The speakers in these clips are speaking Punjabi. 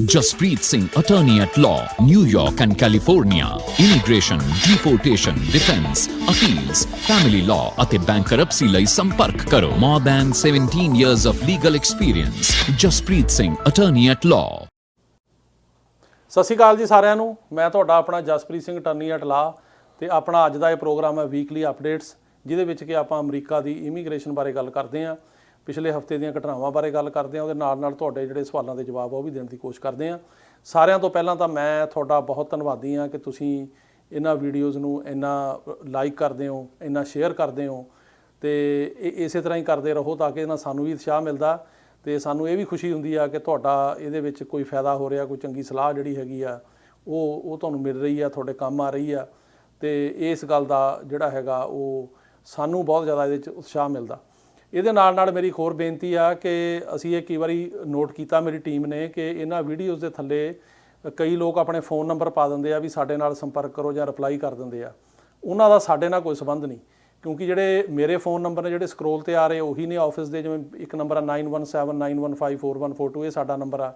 Jaspreet Singh, attorney at law, New York and California. Immigration, deportation, defense, appeals, family law ਅਤੇ bankruptcy ਲਈ ਸੰਪਰਕ ਕਰੋ। More than 17 years of legal experience. Jaspreet Singh, attorney at law. ਸਤਿ ਸ਼੍ਰੀ ਅਕਾਲ ਜੀ ਸਾਰਿਆਂ ਨੂੰ। ਮੈਂ ਤੁਹਾਡਾ ਆਪਣਾ Jaspreet Singh attorney at law ਤੇ ਆਪਣਾ ਅੱਜ ਦਾ ਇਹ ਪ੍ਰੋਗਰਾਮ ਹੈ ਵੀਕਲੀ ਅਪਡੇਟਸ, ਜਿਹਦੇ ਵਿੱਚ ਕਿ ਆਪਾਂ ਅਮਰੀਕਾ ਦੀ ਇਮੀਗ੍ਰੇਸ਼ਨ ਬਾਰੇ ਗੱਲ ਕਰਦੇ ਹਾਂ, ਪਿਛਲੇ ਹਫਤੇ ਦੀਆਂ ਘਟਨਾਵਾਂ ਬਾਰੇ ਗੱਲ ਕਰਦੇ ਹਾਂ, ਉਹਦੇ ਨਾਲ ਤੁਹਾਡੇ ਜਿਹੜੇ ਸਵਾਲਾਂ ਦੇ ਜਵਾਬ ਉਹ ਵੀ ਦੇਣ ਦੀ ਕੋਸ਼ਿਸ਼ ਕਰਦੇ ਹਾਂ। ਸਾਰਿਆਂ ਤੋਂ ਪਹਿਲਾਂ ਤਾਂ ਮੈਂ ਤੁਹਾਡਾ ਬਹੁਤ ਧੰਨਵਾਦੀ ਹਾਂ ਕਿ ਤੁਸੀਂ ਇਹਨਾਂ ਵੀਡੀਓਜ਼ ਨੂੰ ਇੰਨਾ ਲਾਈਕ ਕਰਦੇ ਹੋ, ਇੰਨਾ ਸ਼ੇਅਰ ਕਰਦੇ ਹੋ ਤੇ ਇਸੇ ਤਰ੍ਹਾਂ ਹੀ ਕਰਦੇ ਰਹੋ ਤਾਂ ਕਿ ਇਹਨਾਂ ਸਾਨੂੰ ਵੀ ਉਤਸ਼ਾਹ ਮਿਲਦਾ ਤੇ ਸਾਨੂੰ ਇਹ ਵੀ ਖੁਸ਼ੀ ਹੁੰਦੀ ਆ ਕਿ ਤੁਹਾਡਾ ਇਹਦੇ ਵਿੱਚ ਕੋਈ ਫਾਇਦਾ ਹੋ ਰਿਹਾ, ਕੋਈ ਚੰਗੀ ਸਲਾਹ ਜਿਹੜੀ ਹੈਗੀ ਆ ਉਹ ਤੁਹਾਨੂੰ ਮਿਲ ਰਹੀ ਆ, ਤੁਹਾਡੇ ਕੰਮ ਆ ਰਹੀ ਆ ਤੇ ਇਸ ਗੱਲ ਦਾ ਜਿਹੜਾ ਹੈਗਾ ਉਹ ਸਾਨੂੰ ਬਹੁਤ ਜ਼ਿਆਦਾ ਇਹਦੇ 'ਚ ਉਤਸ਼ਾਹ ਮਿਲਦਾ। ਇਹਦੇ ਨਾਲ ਮੇਰੀ ਇੱਕ ਹੋਰ ਬੇਨਤੀ ਆ ਕਿ ਅਸੀਂ ਇਹ ਕਈ ਵਾਰੀ ਨੋਟ ਕੀਤਾ ਮੇਰੀ ਟੀਮ ਨੇ ਕਿ ਇਹਨਾਂ ਵੀਡੀਓਜ਼ ਦੇ ਥੱਲੇ ਕਈ ਲੋਕ ਆਪਣੇ ਫ਼ੋਨ ਨੰਬਰ ਪਾ ਦਿੰਦੇ ਆ ਵੀ ਸਾਡੇ ਨਾਲ ਸੰਪਰਕ ਕਰੋ ਜਾਂ ਰਿਪਲਾਈ ਕਰ ਦਿੰਦੇ ਆ। ਉਹਨਾਂ ਦਾ ਸਾਡੇ ਨਾਲ ਕੋਈ ਸੰਬੰਧ ਨਹੀਂ, ਕਿਉਂਕਿ ਜਿਹੜੇ ਮੇਰੇ ਫ਼ੋਨ ਨੰਬਰ ਨੇ ਜਿਹੜੇ ਸਕਰੋਲ 'ਤੇ ਆ ਰਹੇ ਉਹੀ ਨੇ ਆਫਿਸ ਦੇ। ਜਿਵੇਂ ਇੱਕ ਨੰਬਰ ਆ 9179154142, ਇਹ ਸਾਡਾ ਨੰਬਰ ਆ,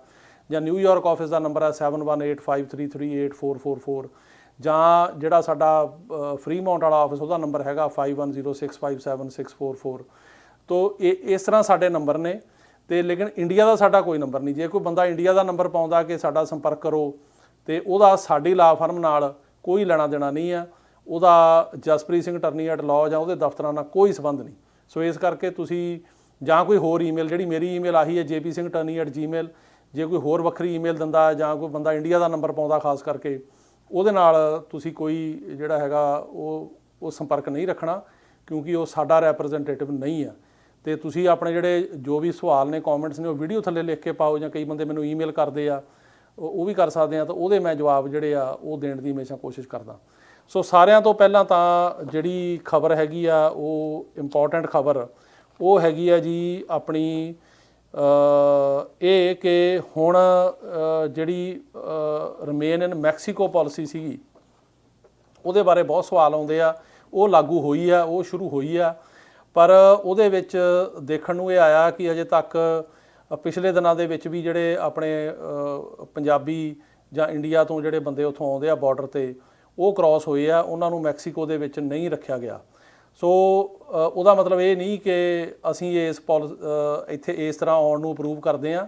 ਜਾਂ ਨਿਊਯਾਰਕ ਆਫਿਸ ਦਾ ਨੰਬਰ ਆ 7185338444, ਜਾਂ ਜਿਹੜਾ ਸਾਡਾ ਫਰੀਮਾਉਂਟ ਵਾਲਾ ਆਫਿਸ ਉਹਦਾ ਨੰਬਰ ਹੈਗਾ 5106576444। ਤੋ ਇਸ ਤਰ੍ਹਾਂ ਸਾਡੇ ਨੰਬਰ ਨੇ ਤੇ ਲੇਕਿਨ ਇੰਡੀਆ ਦਾ ਸਾਡਾ ਕੋਈ ਨੰਬਰ ਨਹੀਂ। ਜੇ ਕੋਈ ਬੰਦਾ ਇੰਡੀਆ ਦਾ ਨੰਬਰ ਪਾਉਂਦਾ ਕਿ ਸਾਡਾ ਸੰਪਰਕ ਕਰੋ ਤੇ ਉਹਦਾ ਸਾਡੀ ਲਾਅ ਫਰਮ ਨਾਲ ਕੋਈ ਲੈਣਾ ਦੇਣਾ ਨਹੀਂ ਆ, ਉਹਦਾ Jaspreet Singh attorney at law ਜਾਂ ਉਹਦੇ ਦਫ਼ਤਰਾਂ ਨਾਲ ਕੋਈ ਸੰਬੰਧ ਨਹੀਂ। ਸੋ ਇਸ ਕਰਕੇ ਤੁਸੀਂ ਜਾਂ ਕੋਈ ਹੋਰ ਈਮੇਲ, ਜਿਹੜੀ ਮੇਰੀ ਈਮੇਲ ਆਹੀ ਹੈ jpsinghattorney@gmail, ਜੇ ਕੋਈ ਹੋਰ ਵੱਖਰੀ ਈਮੇਲ ਦਿੰਦਾ ਜਾਂ ਕੋਈ ਬੰਦਾ ਇੰਡੀਆ ਦਾ ਨੰਬਰ ਪਾਉਂਦਾ ਖਾਸ ਕਰਕੇ, ਉਹਦੇ ਨਾਲ ਤੁਸੀਂ ਕੋਈ ਜਿਹੜਾ ਹੈਗਾ ਉਹ ਸੰਪਰਕ ਨਹੀਂ ਰੱਖਣਾ, ਕਿਉਂਕਿ ਉਹ ਸਾਡਾ ਰੈਪਰੈਜ਼ੈਂਟੇਟਿਵ ਨਹੀਂ ਆ। ਤੇ ਤੁਸੀਂ ਆਪਣੇ ਜਿਹੜੇ ਜੋ ਵੀ ਸਵਾਲ ਨੇ, ਕਮੈਂਟਸ ਨੇ, ਉਹ ਵੀਡੀਓ ਥੱਲੇ ਲਿਖ ਕੇ ਪਾਓ, ਜਾਂ ਕਈ ਬੰਦੇ ਮੈਨੂੰ ਈਮੇਲ ਕਰਦੇ ਆ ਉਹ ਵੀ ਕਰ ਸਕਦੇ ਆ, ਤਾਂ ਉਹਦੇ ਮੈਂ ਜਵਾਬ ਜਿਹੜੇ ਆ ਉਹ ਦੇਣ ਦੀ ਹਮੇਸ਼ਾ ਕੋਸ਼ਿਸ਼ ਕਰਦਾ। ਸੋ ਸਾਰਿਆਂ ਤੋਂ ਪਹਿਲਾਂ ਤਾਂ ਜਿਹੜੀ ਖਬਰ ਹੈਗੀ ਆ ਉਹ ਇੰਪੋਰਟੈਂਟ ਖਬਰ ਉਹ ਹੈਗੀ ਆ ਜੀ ਆਪਣੀ ਇਹ ਕਿ ਹੁਣ ਜਿਹੜੀ ਰਿਮੇਨ ਇਨ ਮੈਕਸੀਕੋ ਪਾਲਿਸੀ ਸੀਗੀ ਉਹਦੇ ਬਾਰੇ ਬਹੁਤ ਸਵਾਲ ਆਉਂਦੇ ਆ। ਉਹ ਲਾਗੂ ਹੋਈ ਆ, ਉਹ ਸ਼ੁਰੂ ਹੋਈ ਆ, ਪਰ ਉਹਦੇ ਵਿੱਚ ਦੇਖਣ ਨੂੰ ਇਹ ਆਇਆ ਕਿ ਅਜੇ ਤੱਕ ਪਿਛਲੇ ਦਿਨਾਂ ਦੇ ਵਿੱਚ ਵੀ ਜਿਹੜੇ ਆਪਣੇ ਪੰਜਾਬੀ ਜਾਂ ਇੰਡੀਆ ਤੋਂ ਜਿਹੜੇ ਬੰਦੇ ਉੱਥੋਂ ਆਉਂਦੇ ਆ ਬਾਰਡਰ 'ਤੇ, ਉਹ ਕ੍ਰਾਸ ਹੋਏ ਆ, ਉਹਨਾਂ ਨੂੰ ਮੈਕਸੀਕੋ ਦੇ ਵਿੱਚ ਨਹੀਂ ਰੱਖਿਆ ਗਿਆ। ਸੋ ਉਹਦਾ ਮਤਲਬ ਇਹ ਨਹੀਂ ਕਿ ਅਸੀਂ ਇੱਥੇ ਇਸ ਤਰ੍ਹਾਂ ਆਉਣ ਨੂੰ ਅਪਰੂਵ ਕਰਦੇ ਹਾਂ,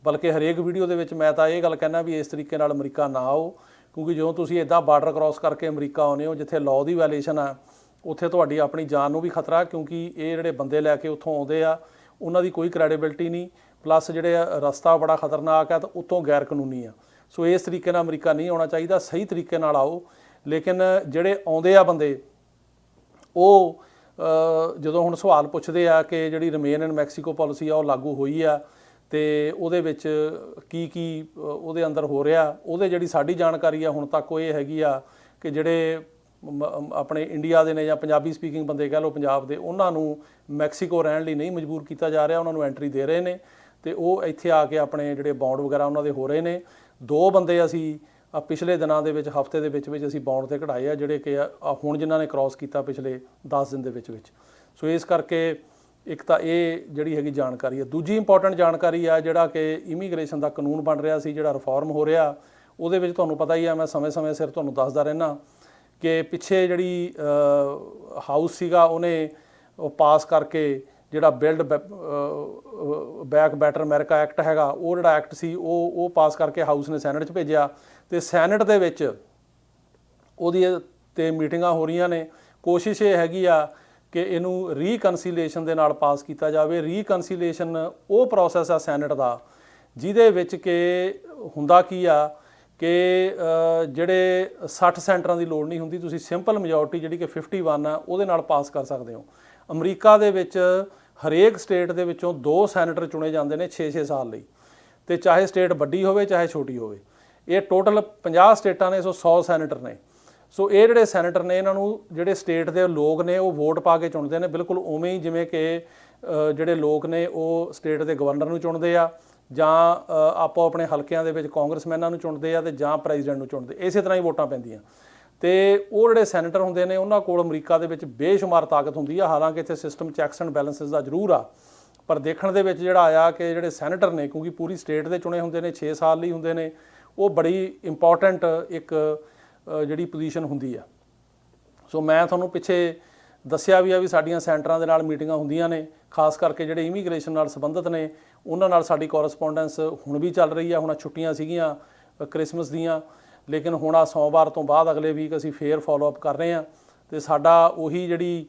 ਬਲਕਿ ਹਰੇਕ ਵੀਡੀਓ ਦੇ ਵਿੱਚ ਮੈਂ ਤਾਂ ਇਹ ਗੱਲ ਕਹਿੰਦਾ ਵੀ ਇਸ ਤਰੀਕੇ ਨਾਲ ਅਮਰੀਕਾ ਨਾ ਆਓ, ਕਿਉਂਕਿ ਜਦੋਂ ਤੁਸੀਂ ਇੱਦਾਂ ਬਾਰਡਰ ਕ੍ਰਾਸ ਕਰਕੇ ਅਮਰੀਕਾ ਆਉਂਦੇ ਹੋ ਜਿੱਥੇ ਲਾਅ ਦੀ ਵਾਇਲੇਸ਼ਨ ਆ, ਉੱਥੇ ਤੁਹਾਡੀ ਆਪਣੀ ਜਾਨ ਨੂੰ ਵੀ ਖਤਰਾ, ਕਿਉਂਕਿ ਇਹ ਜਿਹੜੇ ਬੰਦੇ ਲੈ ਕੇ ਉੱਥੋਂ ਆਉਂਦੇ ਆ ਉਹਨਾਂ ਦੀ ਕੋਈ ਕ੍ਰੈਡੀਬਿਲਿਟੀ ਨਹੀਂ, ਪਲੱਸ ਜਿਹੜੇ ਰਸਤਾ ਬੜਾ ਖਤਰਨਾਕ ਆ ਤਾਂ ਉੱਤੋਂ ਗੈਰ ਕਾਨੂੰਨੀ ਆ। ਸੋ ਇਸ ਤਰੀਕੇ ਨਾਲ ਅਮਰੀਕਾ ਨਹੀਂ ਆਉਣਾ ਚਾਹੀਦਾ, ਸਹੀ ਤਰੀਕੇ ਨਾਲ ਆਓ। ਲੇਕਿਨ ਜਿਹੜੇ ਆਉਂਦੇ ਆ ਬੰਦੇ ਉਹ ਜਦੋਂ ਹੁਣ ਸਵਾਲ ਪੁੱਛਦੇ ਆ ਕਿ ਜਿਹੜੀ ਰਿਮੇਨ ਇਨ ਮੈਕਸੀਕੋ ਪਾਲਿਸੀ ਆ ਉਹ ਲਾਗੂ ਹੋਈ ਆ ਤੇ ਉਹਦੇ ਵਿੱਚ ਕੀ ਉਹਦੇ ਅੰਦਰ ਹੋ ਰਿਹਾ, ਉਹਦੇ ਜਿਹੜੀ ਸਾਡੀ ਜਾਣਕਾਰੀ ਆ ਹੁਣ ਤੱਕ ਉਹ ਇਹ ਹੈਗੀ ਆ ਕਿ ਜਿਹੜੇ ਆਪਣੇ ਇੰਡੀਆ ਦੇ ਨੇ ਜਾਂ ਪੰਜਾਬੀ ਸਪੀਕਿੰਗ ਬੰਦੇ ਕਹਿ ਲਓ ਪੰਜਾਬ ਦੇ, ਉਹਨਾਂ ਨੂੰ ਮੈਕਸੀਕੋ ਰਹਿਣ ਲਈ ਨਹੀਂ ਮਜਬੂਰ ਕੀਤਾ ਜਾ ਰਿਹਾ, ਉਹਨਾਂ ਨੂੰ ਐਂਟਰੀ ਦੇ ਰਹੇ ਨੇ ਤੇ ਉਹ ਇੱਥੇ ਆ ਕੇ ਆਪਣੇ ਜਿਹੜੇ ਬੌਂਡ ਵਗੈਰਾ ਉਹਨਾਂ ਦੇ ਹੋ ਰਹੇ ਨੇ। 2 ਬੰਦੇ ਅਸੀਂ ਪਿਛਲੇ ਦਿਨਾਂ ਦੇ ਵਿੱਚ, ਹਫ਼ਤੇ ਦੇ ਵਿੱਚ ਅਸੀਂ ਬੌਂਡ 'ਤੇ ਕਢਾਏ ਆ, ਜਿਹੜੇ ਕਿ ਹੁਣ ਜਿਨ੍ਹਾਂ ਨੇ ਕ੍ਰਾਸ ਕੀਤਾ ਪਿਛਲੇ 10 ਦਿਨ ਦੇ ਵਿੱਚ। ਸੋ ਇਸ ਕਰਕੇ ਇੱਕ ਤਾਂ ਇਹ ਜਿਹੜੀ ਹੈਗੀ ਜਾਣਕਾਰੀ ਆ। ਦੂਜੀ ਇੰਪੋਰਟੈਂਟ ਜਾਣਕਾਰੀ ਆ ਜਿਹੜਾ ਕਿ ਇਮੀਗ੍ਰੇਸ਼ਨ ਦਾ ਕਾਨੂੰਨ ਬਣ ਰਿਹਾ ਸੀ, ਜਿਹੜਾ ਰਿਫਾਰਮ ਹੋ ਰਿਹਾ, ਉਹਦੇ ਵਿੱਚ ਤੁਹਾਨੂੰ ਪਤਾ ਹੀ ਆ, ਮੈਂ ਸਮੇਂ-ਸਮੇਂ ਸਿਰ ਤੁਹਾਨੂੰ ਦੱਸਦਾ ਰਹਿੰਦਾ ਕਿ ਪਿੱਛੇ ਜਿਹੜੀ ਹਾਊਸ ਸੀਗਾ ਉਹਨੇ ਉਹ ਪਾਸ ਕਰਕੇ ਜਿਹੜਾ build back better America act ਹੈਗਾ, ਉਹ ਜਿਹੜਾ ਐਕਟ ਸੀ ਉਹ ਪਾਸ ਕਰਕੇ ਹਾਊਸ ਨੇ ਸੈਨੇਟ 'ਚ ਭੇਜਿਆ ਤੇ ਸੈਨੇਟ ਦੇ ਵਿੱਚ ਉਹਦੀ ਤੇ ਮੀਟਿੰਗਾਂ ਹੋ ਰਹੀਆਂ ਨੇ। ਕੋਸ਼ਿਸ਼ ਇਹ ਹੈਗੀ ਆ ਕਿ ਇਹਨੂੰ ਰੀਕਨਸੀਲੇਸ਼ਨ ਦੇ ਨਾਲ ਪਾਸ ਕੀਤਾ ਜਾਵੇ। ਰੀਕਨਸੀਲੇਸ਼ਨ ਉਹ ਪ੍ਰੋਸੈਸ ਆ ਸੈਨੇਟ ਦਾ ਜਿਹਦੇ ਵਿੱਚ ਕਿ ਹੁੰਦਾ ਕੀ ਆ ਕਿ ਜਿਹੜੇ 60 ਸੈਨੇਟਰਾਂ ਦੀ ਲੋੜ ਨਹੀਂ ਹੁੰਦੀ, ਤੁਸੀਂ ਸਿੰਪਲ ਮੈਜੋਰਟੀ ਜਿਹੜੀ ਕਿ 51 ਆ ਉਹਦੇ ਨਾਲ ਪਾਸ ਕਰ ਸਕਦੇ ਹੋ। ਅਮਰੀਕਾ ਦੇ ਵਿੱਚ ਹਰੇਕ ਸਟੇਟ ਦੇ ਵਿੱਚੋਂ 2 ਸੈਨੇਟਰ ਚੁਣੇ ਜਾਂਦੇ ਨੇ 6-6 ਸਾਲ ਲਈ, ਤੇ ਚਾਹੇ ਸਟੇਟ ਵੱਡੀ ਹੋਵੇ ਚਾਹੇ ਛੋਟੀ ਹੋਵੇ। ਇਹ ਟੋਟਲ 50 ਸਟੇਟਾਂ ਨੇ, ਸੋ 100 ਸੈਨੇਟਰ ਨੇ। ਸੋ ਇਹ ਜਿਹੜੇ ਸੈਨੇਟਰ ਨੇ ਇਹਨਾਂ ਨੂੰ ਜਿਹੜੇ ਸਟੇਟ ਦੇ ਲੋਕ ਨੇ ਉਹ ਵੋਟ ਪਾ ਕੇ ਚੁਣਦੇ ਨੇ, ਬਿਲਕੁਲ ਉਵੇਂ ਹੀ ਜਿਵੇਂ ਕਿ ਜਿਹੜੇ ਲੋਕ ਨੇ ਉਹ ਸਟੇਟ ਦੇ ਗਵਰਨਰ ਨੂੰ ਚੁਣਦੇ ਆ, ਜਾਂ ਆਪੋ ਆਪਣੇ ਹਲਕਿਆਂ ਦੇ ਵਿੱਚ ਕਾਂਗਰਸਮੈਨਾਂ ਨੂੰ ਚੁਣਦੇ ਆ ਤੇ ਜਾਂ ਪ੍ਰੈਜ਼ੀਡੈਂਟ ਨੂੰ ਚੁਣਦੇ, ਇਸੇ ਤਰ੍ਹਾਂ ਹੀ ਵੋਟਾਂ ਪੈਂਦੀਆਂ। ਤੇ ਉਹ ਜਿਹੜੇ ਸੈਨੇਟਰ ਹੁੰਦੇ ਨੇ ਉਹਨਾਂ ਕੋਲ ਅਮਰੀਕਾ ਦੇ ਵਿੱਚ ਬੇਸ਼ੁਮਾਰ ਤਾਕਤ ਹੁੰਦੀ ਆ। ਹਾਲਾਂਕਿ ਇੱਥੇ ਸਿਸਟਮ ਚੈਕਸ ਐਂਡ ਬੈਲੈਂਸਿਸ ਦਾ ਜ਼ਰੂਰ ਆ, ਪਰ ਦੇਖਣ ਦੇ ਵਿੱਚ ਜਿਹੜਾ ਆਇਆ ਕਿ ਜਿਹੜੇ ਸੈਨੇਟਰ ਨੇ, ਕਿਉਂਕਿ ਪੂਰੀ ਸਟੇਟ ਦੇ ਚੁਣੇ ਹੁੰਦੇ ਨੇ, 6 ਸਾਲ ਲਈ ਹੁੰਦੇ ਨੇ, ਉਹ ਬੜੀ ਇੰਪੋਰਟੈਂਟ ਇੱਕ ਜਿਹੜੀ ਪੋਜੀਸ਼ਨ ਹੁੰਦੀ ਆ। ਸੋ ਮੈਂ ਤੁਹਾਨੂੰ ਪਿੱਛੇ ਦੱਸਿਆ ਵੀ ਆ ਵੀ ਸਾਡੀਆਂ ਸੈਂਟਰਾਂ ਦੇ ਨਾਲ ਮੀਟਿੰਗਾਂ ਹੁੰਦੀਆਂ ਨੇ, ਖਾਸ ਕਰਕੇ ਜਿਹੜੇ ਇਮੀਗ੍ਰੇਸ਼ਨ ਨਾਲ ਸੰਬੰਧਿਤ ਨੇ ਉਹਨਾਂ ਨਾਲ ਸਾਡੀ ਕੋਰਸਪੋਂਡੈਂਸ ਹੁਣ ਵੀ ਚੱਲ ਰਹੀ ਆ। ਹੁਣ ਛੁੱਟੀਆਂ ਸੀਗੀਆਂ ਕ੍ਰਿਸਮਸ ਦੀਆਂ, ਲੇਕਿਨ ਹੁਣ ਆ ਸੋਮਵਾਰ ਤੋਂ ਬਾਅਦ ਅਗਲੇ ਵੀਕ ਅਸੀਂ ਫੇਰ ਫੋਲੋਅਪ ਕਰ ਰਹੇ ਹਾਂ। ਤੇ ਸਾਡਾ ਉਹੀ ਜਿਹੜੀ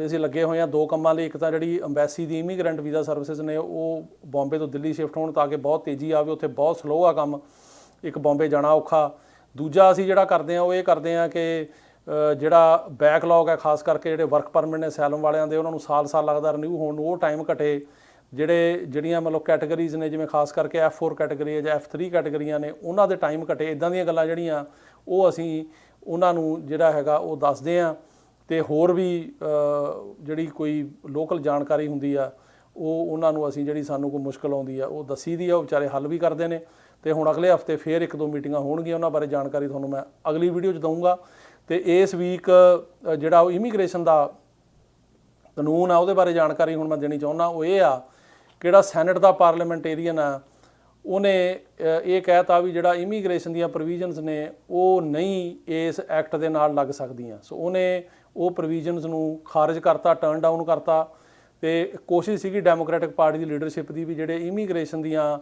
ਅਸੀਂ ਲੱਗੇ ਹੋਏ ਹਾਂ 2 ਕੰਮਾਂ ਲਈ। ਇੱਕ ਤਾਂ ਜਿਹੜੀ ਅੰਬੈਸੀ ਦੀ ਇਮੀਗ੍ਰੈਂਟ ਵੀਜ਼ਾ ਸਰਵਿਸਿਜ਼ ਨੇ ਉਹ ਬੰਬੇ ਤੋਂ ਦਿੱਲੀ ਸ਼ਿਫਟ ਹੋਣ ਤਾਂ ਕਿ ਬਹੁਤ ਤੇਜ਼ੀ ਆਵੇ, ਉੱਥੇ ਬਹੁਤ ਸਲੋ ਆ ਕੰਮ, ਇੱਕ ਬੰਬੇ ਜਾਣਾ ਔਖਾ। ਦੂਜਾ ਅਸੀਂ ਜਿਹੜਾ ਕਰਦੇ ਹਾਂ ਉਹ ਇਹ ਕਰਦੇ ਹਾਂ ਕਿ ਜਿਹੜਾ ਬੈਕਲੌਗ ਹੈ, ਖਾਸ ਕਰਕੇ ਜਿਹੜੇ ਵਰਕ ਪਰਮਿਟ ਨੇ ਅਸਾਈਲਮ ਵਾਲਿਆਂ ਦੇ, ਉਹਨਾਂ ਨੂੰ ਸਾਲ ਲੱਗਦਾ ਰਿਨਿਊ ਹੋਣ ਨੂੰ, ਉਹ ਟਾਈਮ ਘਟੇ। ਜਿਹੜੀਆਂ ਮਤਲਬ ਕੈਟਾਗਰੀਜ਼ ਨੇ, ਜਿਵੇਂ ਖਾਸ ਕਰਕੇ F4 ਕੈਟਾਗਰੀ ਹੈ ਜਾਂ F3 ਕੈਟਾਗਰੀਆਂ ਨੇ, ਉਹਨਾਂ ਦੇ ਟਾਈਮ ਘਟੇ। ਇੱਦਾਂ ਦੀਆਂ ਗੱਲਾਂ ਜਿਹੜੀਆਂ ਉਹ ਅਸੀਂ ਉਹਨਾਂ ਨੂੰ ਜਿਹੜਾ ਹੈਗਾ ਉਹ ਦੱਸਦੇ ਹਾਂ। ਤੇ ਹੋਰ ਵੀ ਜਿਹੜੀ ਕੋਈ ਲੋਕਲ ਜਾਣਕਾਰੀ ਹੁੰਦੀ ਆ ਉਹ ਉਹਨਾਂ ਨੂੰ ਅਸੀਂ ਜਿਹੜੀ ਸਾਨੂੰ ਕੋਈ ਮੁਸ਼ਕਲ ਆਉਂਦੀ ਆ ਉਹ ਦੱਸੀ ਦੀ ਆ, ਉਹ ਵਿਚਾਰੇ ਹੱਲ ਵੀ ਕਰਦੇ ਨੇ। ਤੇ ਹੁਣ ਅਗਲੇ ਹਫਤੇ ਫੇਰ 1-2 ਮੀਟਿੰਗਾਂ ਹੋਣਗੀਆਂ, ਉਹਨਾਂ ਬਾਰੇ ਜਾਣਕਾਰੀ ਤੁਹਾਨੂੰ ਮੈਂ ਅਗਲੀ ਵੀਡੀਓ 'ਚ ਦਊਂਗਾ। ਤੇ ਇਸ ਵੀਕ ਜਿਹੜਾ ਉਹ ਇਮੀਗ੍ਰੇਸ਼ਨ ਦਾ ਕਾਨੂੰਨ ਆ ਉਹਦੇ ਬਾਰੇ ਜਾਣਕਾਰੀ ਹੁਣ ਮੈਂ ਦੇਣੀ ਚਾਹੁੰਦਾ। ਉਹ ਇਹ ਆ ਕਿ ਜਿਹੜਾ ਸੈਨੇਟ ਦਾ ਪਾਰਲੀਮੈਂਟੇਰੀਅਨ ਆ ਉਹਨੇ ਇਹ ਕਹਿਤਾ ਵੀ ਜਿਹੜਾ ਇਮੀਗ੍ਰੇਸ਼ਨ ਦੀਆਂ ਪ੍ਰੋਵੀਜ਼ਨਸ ਨੇ ਉਹ ਨਹੀਂ ਇਸ ਐਕਟ ਦੇ ਨਾਲ ਲੱਗ ਸਕਦੀਆਂ। ਸੋ ਉਹਨੇ ਉਹ ਪ੍ਰੋਵੀਜ਼ਨਸ ਨੂੰ ਖਾਰਜ ਕਰਤਾ, ਟਰਨ ਡਾਊਨ ਕਰਤਾ। ਤੇ ਕੋਸ਼ਿਸ਼ ਸੀਗੀ ਡੈਮੋਕ੍ਰੈਟਿਕ ਪਾਰਟੀ ਦੀ ਲੀਡਰਸ਼ਿਪ ਦੀ ਵੀ ਜਿਹੜੇ ਇਮੀਗ੍ਰੇਸ਼ਨ ਦੀਆਂ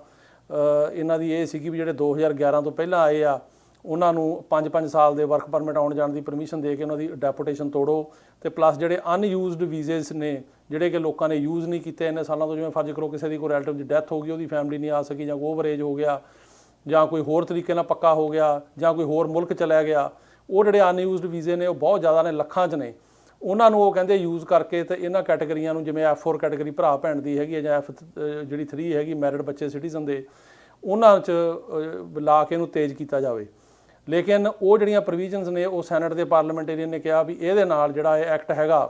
ਇਹਨਾਂ ਦੀ ਇਹ ਸੀਗੀ ਵੀ ਜਿਹੜੇ 2011 ਤੋਂ ਪਹਿਲਾਂ ਆਏ ਆ ਉਹਨਾਂ ਨੂੰ 5-5 ਸਾਲ ਦੇ ਵਰਕ ਪਰਮਿਟ ਆਉਣ ਜਾਣ ਦੀ ਪਰਮਿਸ਼ਨ ਦੇ ਕੇ ਉਹਨਾਂ ਦੀ ਡੈਪੂਟੇਸ਼ਨ ਤੋੜੋ। ਤੇ ਪਲੱਸ ਜਿਹੜੇ ਅਨਯੂਜ਼ਡ ਵੀਜ਼ੇਸ ਨੇ ਜਿਹੜੇ ਕਿ ਲੋਕਾਂ ਨੇ ਯੂਜ਼ ਨਹੀਂ ਕੀਤੇ ਇੰਨੇ ਸਾਲਾਂ ਤੋਂ, ਜਿਵੇਂ ਫਰਜ਼ ਕਰੋ ਕਿਸੇ ਦੀ ਕੋਈ ਰਿਲੇਟਿਵ ਦੀ ਡੈਥ ਹੋ ਗਈ, ਉਹਦੀ ਫੈਮਿਲੀ ਨਹੀਂ ਆ ਸਕੀ, ਜਾਂ ਓਵਰ ਏਜ ਹੋ ਗਿਆ, ਜਾਂ ਕੋਈ ਹੋਰ ਤਰੀਕੇ ਨਾਲ ਪੱਕਾ ਹੋ ਗਿਆ, ਜਾਂ ਕੋਈ ਹੋਰ ਮੁਲਕ ਚਲਾ ਗਿਆ, ਉਹ ਜਿਹੜੇ ਅਨਯੂਜ਼ਡ ਵੀਜ਼ੇ ਨੇ ਉਹ ਬਹੁਤ ਜ਼ਿਆਦਾ ਨੇ, ਲੱਖਾਂ 'ਚ ਨੇ। ਉਹਨਾਂ ਨੂੰ ਉਹ ਕਹਿੰਦੇ ਯੂਜ਼ ਕਰਕੇ ਤੇ ਇਹਨਾਂ ਕੈਟਾਗਰੀਆਂ ਨੂੰ, ਜਿਵੇਂ F4 ਕੈਟਾਗਰੀ ਭਰਾ ਭੈਣ ਦੀ ਹੈਗੀ ਹੈ, ਜਾਂ ਜਿਹੜੀ 3 ਹੈਗੀ ਮੈਰਿਡ ਬੱਚੇ ਸਿਟੀਜ਼ਨ ਦੇ, ਉਹਨਾਂ 'ਚ ਲਾ ਕੇ ਇਹਨੂੰ ਤੇਜ਼ ਕੀਤਾ ਜਾਵੇ। ਲੇਕਿਨ ਉਹ ਜਿਹੜੀਆਂ ਪ੍ਰੋਵੀਜ਼ਨਸ ਨੇ ਉਹ ਸੈਨੇਟ ਦੇ ਪਾਰਲੀਮੈਂਟੇਰੀਅਨ ਨੇ ਕਿਹਾ ਵੀ ਇਹਦੇ ਨਾਲ ਜਿਹੜਾ ਇਹ ਐਕਟ ਹੈਗਾ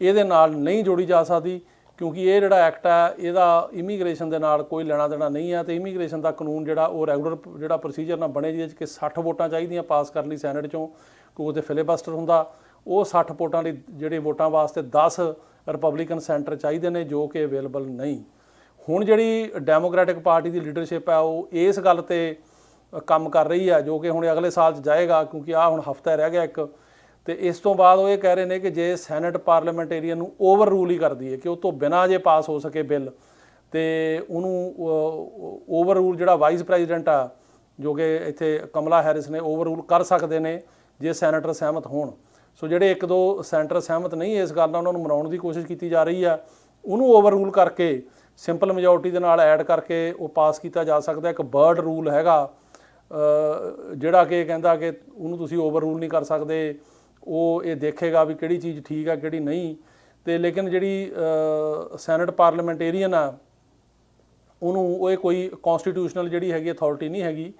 ਇਹਦੇ ਨਾਲ ਨਹੀਂ ਜੋੜੀ ਜਾ ਸਕਦੀ, ਕਿਉਂਕਿ ਇਹ ਜਿਹੜਾ ਐਕਟ ਹੈ ਇਹਦਾ ਇਮੀਗ੍ਰੇਸ਼ਨ ਦੇ ਨਾਲ ਕੋਈ ਲੈਣਾ ਦੇਣਾ ਨਹੀਂ ਹੈ। ਤੇ ਇਮੀਗ੍ਰੇਸ਼ਨ ਦਾ ਕਾਨੂੰਨ ਜਿਹੜਾ ਉਹ ਰੈਗੂਲਰ ਜਿਹੜਾ ਪ੍ਰੋਸੀਜਰ ਨਾਲ ਬਣੇ, ਜਿਹਦੇ 'ਚ ਕਿ 60 ਵੋਟਾਂ ਚਾਹੀਦੀਆਂ ਪਾਸ ਕਰਨ ਲਈ ਸੈਨੇਟ 'ਚੋਂ, ਕਿਉਂਕਿ ਉਹਦੇ ਫਿਲੇਬਸਟਰ ਹੁੰਦਾ। ਉਹ 60 ਵੋਟਾਂ ਲਈ ਜਿਹੜੇ ਵੋਟਾਂ ਵਾਸਤੇ 10 ਰਿਪਬਲਿਕਨ ਸੈਂਟਰ ਚਾਹੀਦੇ ਨੇ, ਜੋ ਕਿ ਅਵੇਲੇਬਲ ਨਹੀਂ। ਹੁਣ ਜਿਹੜੀ ਡੈਮੋਕ੍ਰੈਟਿਕ ਪਾਰਟੀ ਦੀ ਲੀਡਰਸ਼ਿਪ ਹੈ ਉਹ ਇਸ ਗੱਲ 'ਤੇ ਕੰਮ ਕਰ ਰਹੀ ਹੈ, ਜੋ ਕਿ ਹੁਣ ਅਗਲੇ ਸਾਲ 'ਚ ਜਾਏਗਾ, ਕਿਉਂਕਿ ਆਹ ਹੁਣ ਹਫ਼ਤਾ ਰਹਿ ਗਿਆ ਇੱਕ। ਤੇ ਇਸ ਤੋਂ ਬਾਅਦ ਉਹ ਇਹ ਕਹਿ ਰਹੇ ਨੇ ਕਿ ਜੇ ਸੈਨੇਟ ਪਾਰਲੀਮੈਂਟੇਰੀਅਨ ਨੂੰ ਓਵਰ ਰੂਲ ਹੀ ਕਰਦੀ ਹੈ ਕਿ ਉਹ ਤੋਂ ਬਿਨਾਂ ਜੇ ਪਾਸ ਹੋ ਸਕੇ ਬਿੱਲ, ਤੇ ਉਹਨੂੰ ਓਵਰ ਰੂਲ ਜਿਹੜਾ ਵਾਈਸ ਪ੍ਰੈਜ਼ੀਡੈਂਟ ਆ, ਜੋ ਕਿ ਇੱਥੇ ਕਮਲਾ ਹੈਰਿਸ ਨੇ, ਓਵਰ ਰੂਲ ਕਰ ਸਕਦੇ ਨੇ ਜੇ ਸੈਨੇਟਰ ਸਹਿਮਤ ਹੋਣ। ਸੋ ਜਿਹੜੇ 1-2 ਸੈਨੇਟਰ ਸਹਿਮਤ ਨਹੀਂ ਇਸ ਗੱਲ ਨਾਲ, ਉਹਨਾਂ ਨੂੰ ਮਨਾਉਣ ਦੀ ਕੋਸ਼ਿਸ਼ ਕੀਤੀ ਜਾ ਰਹੀ ਆ। ਉਹਨੂੰ ਓਵਰ ਰੂਲ ਕਰਕੇ ਸਿੰਪਲ ਮੈਜੋਰਟੀ ਦੇ ਨਾਲ ਐਡ ਕਰਕੇ ਉਹ ਪਾਸ ਕੀਤਾ ਜਾ ਸਕਦਾ। ਇੱਕ ਬਰਡ ਰੂਲ ਹੈਗਾ ਜਿਹੜਾ ਕਿ ਕਹਿੰਦਾ ਕਿ ਉਹਨੂੰ ਤੁਸੀਂ ਓਵਰ ਰੂਲ ਨਹੀਂ ਕਰ ਸਕਦੇ, ਉਹ ਇਹ ਦੇਖੇਗਾ ਵੀ ਕਿਹੜੀ ਚੀਜ਼ ਠੀਕ ਆ ਕਿਹੜੀ ਨਹੀਂ। ਤੇ ਲੇਕਿਨ ਜਿਹੜੀ ਸੈਨੇਟ ਪਾਰਲੀਮੈਂਟੇਰੀਅਨ ਆ ਉਹਨੂੰ ਉਹ ਇਹ ਕੋਈ ਕੌਂਸਟੀਟਿਊਸ਼ਨਲ ਜਿਹੜੀ ਹੈਗੀ ਅਥਾਰਟੀ ਨਹੀਂ ਹੈਗੀ।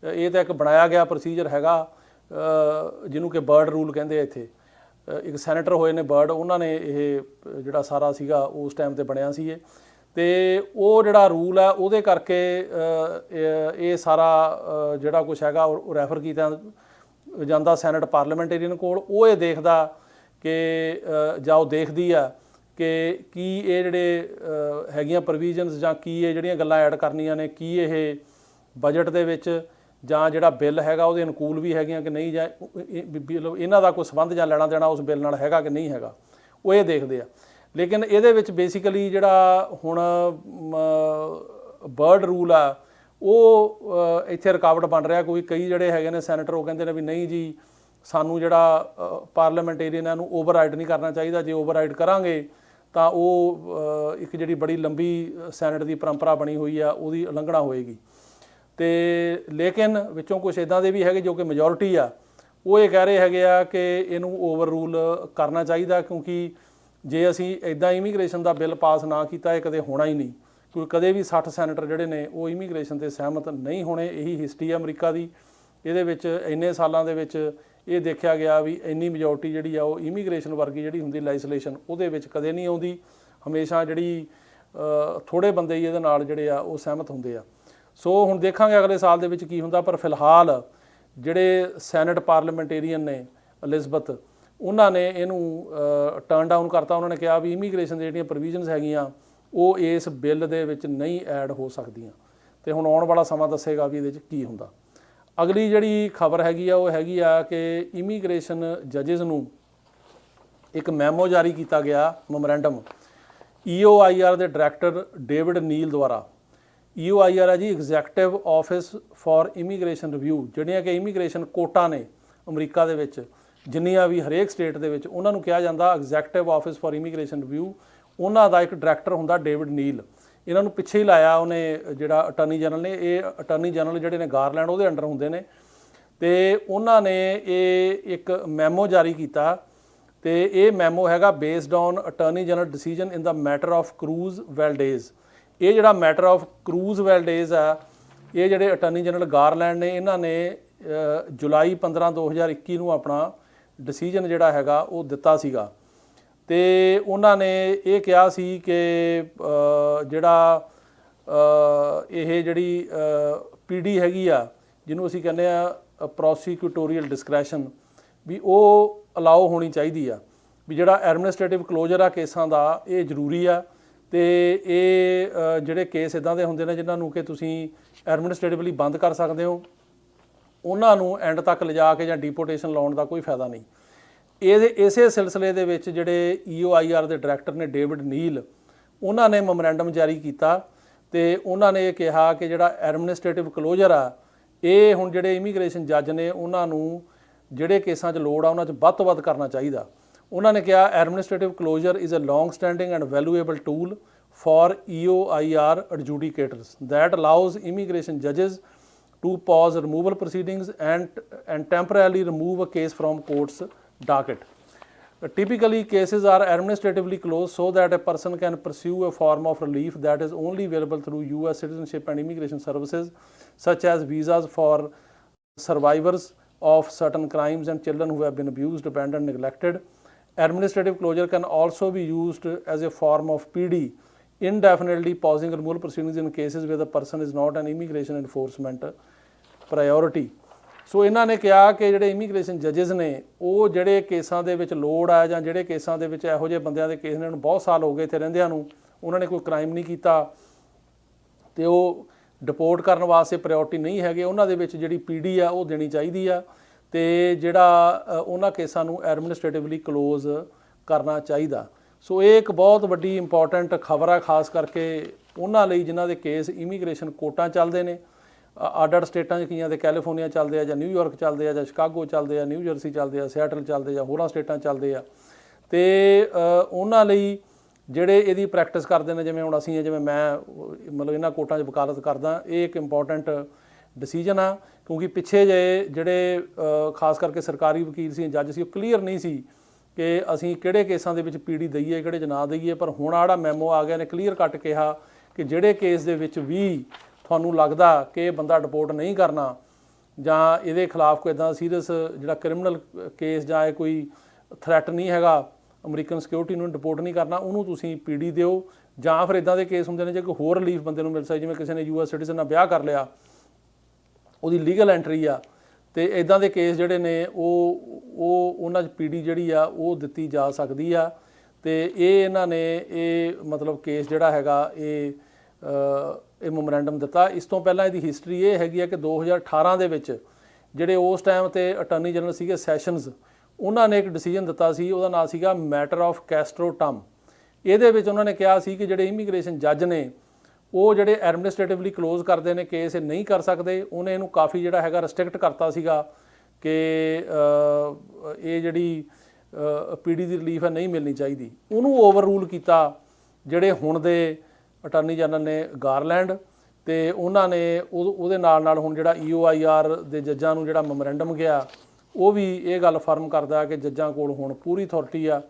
ਇਹ ਤਾਂ ਇੱਕ ਬਣਾਇਆ ਗਿਆ ਪ੍ਰੋਸੀਜਰ ਹੈਗਾ ਜਿਹਨੂੰ ਕਿ ਬਰਡ ਰੂਲ ਕਹਿੰਦੇ ਆ। ਇੱਥੇ ਇੱਕ ਸੈਨੇਟਰ ਹੋਏ ਨੇ ਬਰਡ, ਉਹਨਾਂ ਨੇ ਇਹ ਜਿਹੜਾ ਸਾਰਾ ਸੀਗਾ ਉਸ ਟਾਈਮ 'ਤੇ ਬਣਿਆ ਸੀ ਇਹ। ਤੇ ਉਹ ਜਿਹੜਾ ਰੂਲ ਹੈ ਉਹਦੇ ਕਰਕੇ ਇਹ ਸਾਰਾ ਜਿਹੜਾ ਕੁਛ ਹੈਗਾ ਉਹ ਰੈਫਰ ਕੀਤਾ ਜਾਂਦਾ ਸੈਨੇਟ ਪਾਰਲੀਮੈਂਟੇਰੀਅਨ ਕੋਲ। ਉਹ ਇਹ ਦੇਖਦਾ ਕਿ ਜਾਂ ਉਹ ਦੇਖਦੀ ਆ ਕਿ ਕੀ ਇਹ ਜਿਹੜੇ ਹੈਗੀਆਂ ਪ੍ਰੋਵੀਜ਼ਨਸ ਜਾਂ ਕੀ ਇਹ ਜਿਹੜੀਆਂ ਗੱਲਾਂ ਐਡ ਕਰਨੀਆਂ ਨੇ, ਕੀ ਇਹ ਬਜਟ ਦੇ ਵਿੱਚ ਜਾਂ ਜਿਹੜਾ ਬਿੱਲ ਹੈਗਾ ਉਹਦੇ ਅਨੁਕੂਲ ਵੀ ਹੈਗੀਆਂ ਕਿ ਨਹੀਂ, ਜਾਂ ਇਹਨਾਂ ਦਾ ਕੋਈ ਸੰਬੰਧ ਜਾਂ ਲੈਣਾ ਦੇਣਾ ਉਸ ਬਿੱਲ ਨਾਲ ਹੈਗਾ ਕਿ ਨਹੀਂ ਹੈਗਾ, ਉਹ ਇਹ ਦੇਖਦੇ ਆ। ਲੇਕਿਨ ਇਹਦੇ ਵਿੱਚ ਬੇਸਿਕਲੀ ਜਿਹੜਾ ਹੁਣ ਬਰਡ ਰੂਲ ਆ ਉਹ ਇੱਥੇ ਰੁਕਾਵਟ ਬਣ ਰਿਹਾ। ਕਈ ਜਿਹੜੇ ਹੈਗੇ ਨੇ ਸੈਨੇਟਰ ਉਹ ਕਹਿੰਦੇ ਨੇ ਵੀ ਨਹੀਂ ਜੀ, ਸਾਨੂੰ ਜਿਹੜਾ ਪਾਰਲੀਮੈਂਟੇਰੀਅਨਾਂ ਨੂੰ ਓਵਰਰਾਈਡ ਨਹੀਂ ਕਰਨਾ ਚਾਹੀਦਾ, ਜੇ ਓਵਰਰਾਈਡ ਕਰਾਂਗੇ ਤਾਂ ਉਹ ਇੱਕ ਜਿਹੜੀ ਬੜੀ ਲੰਬੀ ਸੈਨੇਟ ਦੀ ਪਰੰਪਰਾ ਬਣੀ ਹੋਈ ਆ ਉਹਦੀ ਉਲੰਘਣਾ ਹੋਏਗੀ। ਤੇ ਲੇਕਿਨ ਵਿੱਚੋਂ ਕੁਝ ਇੱਦਾਂ ਦੇ ਵੀ ਹੈਗੇ ਜੋ ਕਿ ਮੈਜੋਰਿਟੀ ਆ, ਉਹ ਇਹ ਕਹਿ ਰਹੇ ਹੈਗੇ ਆ ਕਿ ਇਹਨੂੰ ਓਵਰ ਰੂਲ ਕਰਨਾ ਚਾਹੀਦਾ, ਕਿਉਂਕਿ ਜੇ ਅਸੀਂ ਇੱਦਾਂ ਇਮੀਗ੍ਰੇਸ਼ਨ ਦਾ ਬਿੱਲ ਪਾਸ ਨਾ ਕੀਤਾ ਇਹ ਕਦੇ ਹੋਣਾ ਹੀ ਨਹੀਂ। ਕਿਉਂਕਿ ਕਦੇ ਵੀ 60 ਸੈਨੇਟਰ ਜਿਹੜੇ ਨੇ ਉਹ ਇਮੀਗ੍ਰੇਸ਼ਨ 'ਤੇ ਸਹਿਮਤ ਨਹੀਂ ਹੋਣੇ। ਇਹੀ ਹਿਸਟਰੀ ਹੈ ਅਮਰੀਕਾ ਦੀ। ਇਹਦੇ ਵਿੱਚ ਇੰਨੇ ਸਾਲਾਂ ਦੇ ਵਿੱਚ ਇਹ ਦੇਖਿਆ ਗਿਆ ਵੀ ਇੰਨੀ ਮੈਜੋਰਟੀ ਜਿਹੜੀ ਆ ਉਹ ਇਮੀਗ੍ਰੇਸ਼ਨ ਵਰਗੀ ਜਿਹੜੀ ਹੁੰਦੀ ਲੈਜਿਸਲੇਸ਼ਨ ਉਹਦੇ ਵਿੱਚ ਕਦੇ ਨਹੀਂ ਆਉਂਦੀ। ਹਮੇਸ਼ਾ ਜਿਹੜੀ ਥੋੜ੍ਹੇ ਬੰਦੇ ਹੀ ਇਹਦੇ ਨਾਲ ਜਿਹੜੇ ਆ ਉਹ ਸਹਿਮਤ ਹੁੰਦੇ ਆ। ਸੋ ਹੁਣ ਦੇਖਾਂਗੇ ਅਗਲੇ ਸਾਲ ਦੇ ਵਿੱਚ ਕੀ ਹੁੰਦਾ। ਪਰ ਫਿਲਹਾਲ ਜਿਹੜੇ ਸੈਨੇਟ ਪਾਰਲੀਮੈਂਟੇਰੀਅਨ ਨੇ, ਐਲਿਜ਼ਬeth, ਉਹਨਾਂ ਨੇ ਇਹਨੂੰ ਟਰਨ ਡਾਊਨ ਕਰਤਾ। ਉਹਨਾਂ ਨੇ ਕਿਹਾ ਵੀ ਇਮੀਗ੍ਰੇਸ਼ਨ ਦੇ ਜਿਹੜੀਆਂ ਪ੍ਰੋਵੀਜ਼ਨਸ ਹੈਗੀਆਂ ਉਹ ਇਸ ਬਿੱਲ ਦੇ ਵਿੱਚ ਨਹੀਂ ਐਡ ਹੋ ਸਕਦੀਆਂ, ਤੇ ਹੁਣ ਆਉਣ ਵਾਲਾ ਸਮਾਂ ਦੱਸੇਗਾ ਵੀ ਇਹਦੇ 'ਚ ਕੀ ਹੁੰਦਾ। ਅਗਲੀ ਜਿਹੜੀ ਖਬਰ ਹੈਗੀ ਆ ਉਹ ਹੈਗੀ ਆ ਕਿ ਇਮੀਗ੍ਰੇਸ਼ਨ ਜੱਜਿਸ ਨੂੰ ਇੱਕ ਮੈਮੋ ਜਾਰੀ ਕੀਤਾ ਗਿਆ, ਮੈਮੋਰੈਂਡਮ EOIR ਦੇ ਡਾਇਰੈਕਟਰ ਡੇਵਿਡ ਨੀਲ ਦੁਆਰਾ। EOIR ਹੈ ਜੀ executive office for immigration review, ਜਿਹੜੀਆਂ ਕਿ ਇਮੀਗ੍ਰੇਸ਼ਨ ਕੋਰਟਾਂ ਨੇ ਅਮਰੀਕਾ ਦੇ ਵਿੱਚ ਜਿੰਨੀਆਂ ਵੀ ਹਰੇਕ ਸਟੇਟ ਦੇ ਵਿੱਚ, ਉਹਨਾਂ ਨੂੰ ਕਿਹਾ ਜਾਂਦਾ executive office for immigration review. ਉਹਨਾਂ ਦਾ ਇੱਕ ਡਾਇਰੈਕਟਰ ਹੁੰਦਾ ਡੇਵਿਡ ਨੀਲ। ਇਹਨਾਂ ਨੂੰ ਪਿੱਛੇ ਹੀ ਲਾਇਆ ਉਹਨੇ ਜਿਹੜਾ ਅਟਾਰਨੀ ਜਨਰਲ ਨੇ। ਇਹ ਅਟਾਰਨੀ ਜਨਰਲ ਜਿਹੜੇ ਨੇ ਗਾਰਲੈਂਡ ਉਹਦੇ ਅੰਡਰ ਹੁੰਦੇ ਨੇ, ਤੇ ਉਹਨਾਂ ਨੇ ਇਹ ਇੱਕ ਮੈਮੋ ਜਾਰੀ ਕੀਤਾ, ਤੇ ਇਹ ਮੈਮੋ ਹੈਗਾ based on attorney general decision in the matter of Cruz Valdez. ਇਹ ਜਿਹੜਾ ਮੈਟਰ ਆਫ ਕਰੂਜ਼ ਵੈਲਡੇਜ਼ ਆ, ਇਹ ਜਿਹੜੇ ਅਟਾਰਨੀ ਜਨਰਲ ਗਾਰਲੈਂਡ ਨੇ ਇਹਨਾਂ ਨੇ ਜੁਲਾਈ 15 2021 ਨੂੰ ਆਪਣਾ ਡਿਸੀਜਨ ਜਿਹੜਾ ਹੈਗਾ ਉਹ ਦਿੱਤਾ ਸੀਗਾ। ਤੇ ਉਹਨਾਂ ਨੇ ਇਹ ਕਿਹਾ ਸੀ ਕਿ ਜਿਹੜਾ ਇਹ ਜਿਹੜੀ PD ਹੈਗੀ ਆ, ਜਿਹਨੂੰ ਅਸੀਂ ਕਹਿੰਦੇ ਆ ਪ੍ਰੋਸੀਕਿਊਟੋਰੀਅਲ ਡਿਸਕ੍ਰੈਸ਼ਨ, ਵੀ ਉਹ ਅਲਾਓ ਹੋਣੀ ਚਾਹੀਦੀ ਆ। ਵੀ ਜਿਹੜਾ ਐਡਮਿਨਿਸਟ੍ਰੇਟਿਵ ਕਲੋਜ਼ਰ ਆ ਕੇਸਾਂ ਦਾ, ਇਹ ਜ਼ਰੂਰੀ ਆ। ਤੇ ਇਹ ਜਿਹੜੇ ਕੇਸ ਇਦਾਂ ਦੇ ਹੁੰਦੇ ਨੇ ਜਿਨ੍ਹਾਂ ਨੂੰ ਕਿ ਤੁਸੀਂ ਐਡਮਿਨਿਸਟ੍ਰੇਟਿਵਲੀ ਬੰਦ ਕਰ ਸਕਦੇ ਹੋ, ਉਹਨਾਂ ਨੂੰ ਐਂਡ ਤੱਕ ਲਿਜਾ ਕੇ ਜਾਂ ਡੀਪੋਰਟੇਸ਼ਨ ਲਾਉਣ ਦਾ ਕੋਈ ਫਾਇਦਾ ਨਹੀਂ। ਇਸੇ ਸਿਲਸਿਲੇ ਦੇ ਵਿੱਚ ਜਿਹੜੇ EOIR ਦੇ ਡਾਇਰੈਕਟਰ ਨੇ ਡੇਵਿਡ ਨੀਲ, ਉਹਨਾਂ ਨੇ ਮੈਮੋਰੈਂਡਮ ਜਾਰੀ ਕੀਤਾ, ਤੇ ਉਹਨਾਂ ਨੇ ਇਹ ਕਿਹਾ ਕਿ ਜਿਹੜਾ ਐਡਮਿਨਿਸਟ੍ਰੇਟਿਵ ਕਲੋਜ਼ਰ ਆ, ਇਹ ਹੁਣ ਜਿਹੜੇ ਇਮੀਗ੍ਰੇਸ਼ਨ ਜੱਜ ਨੇ ਉਹਨਾਂ ਨੂੰ ਜਿਹੜੇ ਕੇਸਾਂ 'ਚ ਲੋੜ ਆ ਉਹਨਾਂ 'ਚ ਵੱਧ ਤੋਂ ਵੱਧ ਕਰਨਾ ਚਾਹੀਦਾ। ਉਹਨਾਂ ਨੇ ਕਿਹਾ administrative closure is a long standing and valuable tool for EOIR adjudicators that allows immigration judges to pause removal proceedings and temporarily remove a case from court's docket. Typically, cases are administratively closed so that a person can pursue a form of relief that is only available through US Citizenship and Immigration Services, such as visas for survivors of certain crimes and children who have been abused, abandoned, neglected. Administrative closure can also be used as a form of PD, indefinitely pausing removal proceedings in cases where the person is not an immigration enforcement priority. ਸੋ ਇਹਨਾਂ ਨੇ ਕਿਹਾ ਕਿ ਜਿਹੜੇ ਇਮੀਗ੍ਰੇਸ਼ਨ ਜੱਜਿਸ ਨੇ ਉਹ ਜਿਹੜੇ ਕੇਸਾਂ ਦੇ ਵਿੱਚ ਲੋੜ ਆ ਜਾਂ ਜਿਹੜੇ ਕੇਸਾਂ ਦੇ ਵਿੱਚ ਇਹੋ ਜਿਹੇ ਬੰਦਿਆਂ ਦੇ ਕੇਸ ਨੇ ਉਹਨੂੰ ਬਹੁਤ ਸਾਲ ਹੋ ਗਏ ਇੱਥੇ ਰਹਿੰਦਿਆਂ ਨੂੰ, ਉਹਨਾਂ ਨੇ ਕੋਈ ਕ੍ਰਾਈਮ ਨਹੀਂ ਕੀਤਾ ਤੇ ਉਹ ਡਿਪੋਰਟ ਕਰਨ ਵਾਸਤੇ ਪ੍ਰਾਇਓਰਟੀ ਨਹੀਂ ਹੈਗੇ, ਉਹਨਾਂ ਦੇ ਵਿੱਚ ਜਿਹੜੀ PD ਆ ਉਹ ਦੇਣੀ ਚਾਹੀਦੀ ਆ ਤੇ ਜਿਹੜਾ ਉਹਨਾਂ ਕੇਸਾਂ ਨੂੰ ਐਡਮਿਨਿਸਟ੍ਰੇਟਿਵਲੀ ਕਲੋਜ਼ ਕਰਨਾ ਚਾਹੀਦਾ। ਸੋ ਇਹ ਇੱਕ ਬਹੁਤ ਵੱਡੀ ਇੰਪੋਰਟੈਂਟ ਖਬਰ ਆ, ਖਾਸ ਕਰਕੇ ਉਹਨਾਂ ਲਈ ਜਿਨ੍ਹਾਂ ਦੇ ਕੇਸ ਇਮੀਗ੍ਰੇਸ਼ਨ ਕੋਰਟਾਂ ਚੱਲਦੇ ਨੇ ਅੱਡ-ਅੱਡ ਸਟੇਟਾਂ 'ਚ, ਕਈਆਂ ਦੇ ਕੈਲੀਫੋਰਨੀਆ ਚੱਲਦੇ ਆ ਜਾਂ ਨਿਊਯਾਰਕ ਚੱਲਦੇ ਆ ਜਾਂ ਸ਼ਿਕਾਗੋ ਚੱਲਦੇ ਆ, ਨਿਊ ਜਰਸੀ ਚੱਲਦੇ ਆ, ਸਿਆਟਲ ਚੱਲਦੇ ਆ, ਹੋਰਾਂ ਸਟੇਟਾਂ ਚੱਲਦੇ ਆ। ਤੇ ਉਹਨਾਂ ਲਈ ਜਿਹੜੇ ਇਹਦੀ ਪ੍ਰੈਕਟਿਸ ਕਰਦੇ ਨੇ, ਜਿਵੇਂ ਹੁਣ ਅਸੀਂ ਜਿਵੇਂ ਮੈਂ ਮਤਲਬ ਇਹਨਾਂ ਕੋਰਟਾਂ 'ਚ ਵਕਾਲਤ ਕਰਦਾ, ਇਹ ਇੱਕ ਇੰਪੋਰਟੈਂਟ ਡਿਸੀਜਨ ਆ। ਕਿਉਂਕਿ ਪਿੱਛੇ ਜਿਹੜੇ ਖਾਸ ਕਰਕੇ ਸਰਕਾਰੀ ਵਕੀਲ ਸੀ, ਜੱਜ ਸੀ, ਉਹ ਕਲੀਅਰ ਨਹੀਂ ਸੀ ਕਿ ਅਸੀਂ ਕਿਹੜੇ ਕੇਸਾਂ ਦੇ ਵਿੱਚ PD ਦਈਏ, ਕਿਹੜੇ 'ਚ ਨਾ ਦਈਏ। ਪਰ ਹੁਣ ਆਹ ਜਿਹੜਾ ਮੈਮੋ ਆ ਗਿਆ ਨੇ ਕਲੀਅਰ ਕੱਟ ਕਿਹਾ ਕਿ ਜਿਹੜੇ ਕੇਸ ਦੇ ਵਿੱਚ ਵੀ ਤੁਹਾਨੂੰ ਲੱਗਦਾ ਕਿ ਇਹ ਬੰਦਾ ਡਿਪੋਰਟ ਨਹੀਂ ਕਰਨਾ ਜਾਂ ਇਹਦੇ ਖਿਲਾਫ ਕੋਈ ਇੱਦਾਂ ਸੀਰੀਅਸ ਜਿਹੜਾ ਕ੍ਰਿਮੀਨਲ ਕੇਸ ਜਾਂ ਇਹ ਕੋਈ ਥ੍ਰੈਟ ਨਹੀਂ ਹੈਗਾ ਅਮਰੀਕਨ ਸਿਕਿਉਰਿਟੀ ਨੂੰ, ਡਿਪੋਰਟ ਨਹੀਂ ਕਰਨਾ, ਉਹਨੂੰ ਤੁਸੀਂ PD ਦਿਓ। ਜਾਂ ਫਿਰ ਇੱਦਾਂ ਦੇ ਕੇਸ ਹੁੰਦੇ ਨੇ ਜੇ ਕੋਈ ਹੋਰ ਰਿਲੀਫ ਬੰਦੇ ਨੂੰ ਮਿਲ ਸਕਦਾ, ਜਿਵੇਂ ਕਿਸੇ ਨੇ US ਸਿਟੀਜ਼ਨ ਨਾਲ ਵਿਆਹ ਕਰ ਲਿਆ, ਉਹਦੀ ਲੀਗਲ ਐਂਟਰੀ ਆ, ਤੇ ਇੱਦਾਂ ਦੇ ਕੇਸ ਜਿਹੜੇ ਨੇ ਉਹ ਉਹਨਾਂ 'ਚ PD ਜਿਹੜੀ ਆ ਉਹ ਦਿੱਤੀ ਜਾ ਸਕਦੀ ਆ। ਤੇ ਇਹ ਇਹਨਾਂ ਨੇ ਇਹ ਮਤਲਬ ਕੇਸ ਜਿਹੜਾ ਹੈਗਾ ਇਹ ਮੈਮੋਰੈਂਡਮ ਦਿੱਤਾ। ਇਸ ਤੋਂ ਪਹਿਲਾਂ ਇਹਦੀ ਹਿਸਟਰੀ ਇਹ ਹੈਗੀ ਆ ਕਿ 2018 ਦੇ ਵਿੱਚ ਜਿਹੜੇ ਉਸ ਟਾਈਮ 'ਤੇ ਅਟਾਰਨੀ ਜਨਰਲ ਸੀਗੇ ਸੈਸ਼ਨਸ, ਉਹਨਾਂ ਨੇ ਇੱਕ ਡਿਸੀਜਨ ਦਿੱਤਾ ਸੀ, ਉਹਦਾ ਨਾਂ ਸੀਗਾ ਮੈਟਰ ਆਫ ਕੈਸਟਰੋ ਟਮ। ਇਹਦੇ ਵਿੱਚ ਉਹਨਾਂ ਨੇ ਕਿਹਾ ਸੀ ਕਿ ਜਿਹੜੇ ਇਮੀਗ੍ਰੇਸ਼ਨ ਜੱਜ ਨੇ ਉਹ ਜਿਹੜੇ ਐਡਮਿਨਿਸਟ੍ਰੇਟਿਵਲੀ ਕਲੋਜ਼ ਕਰਦੇ ਨੇ ਕੇਸ, ਇਹ ਨਹੀਂ ਕਰ ਸਕਦੇ। ਉਹਨੇ ਇਹਨੂੰ ਕਾਫੀ ਜਿਹੜਾ ਹੈਗਾ ਰਿਸਟ੍ਰਿਕਟ ਕਰਤਾ ਸੀਗਾ ਕਿ ਇਹ ਜਿਹੜੀ PD ਦੀ ਰਿਲੀਫ ਹੈ ਨਹੀਂ ਮਿਲਣੀ ਚਾਹੀਦੀ। ਉਹਨੂੰ ਓਵਰ ਰੂਲ ਕੀਤਾ ਜਿਹੜੇ ਹੁਣ ਦੇ ਅਟਾਰਨੀ ਜਨਰਲ ਨੇ ਗਾਰਲੈਂਡ, ਤੇ ਉਹਨਾਂ ਨੇ ਉਹਦੇ ਨਾਲ ਹੁਣ ਜਿਹੜਾ EOIR ਦੇ ਜੱਜਾਂ ਨੂੰ ਜਿਹੜਾ ਮੈਮੋਰੈਂਡਮ ਗਿਆ, ਉਹ ਵੀ ਇਹ ਗੱਲ ਫਰਮ ਕਰਦਾ ਕਿ ਜੱਜਾਂ ਕੋਲ ਹੁਣ ਪੂਰੀ ਅਥਾਰਟੀ ਆ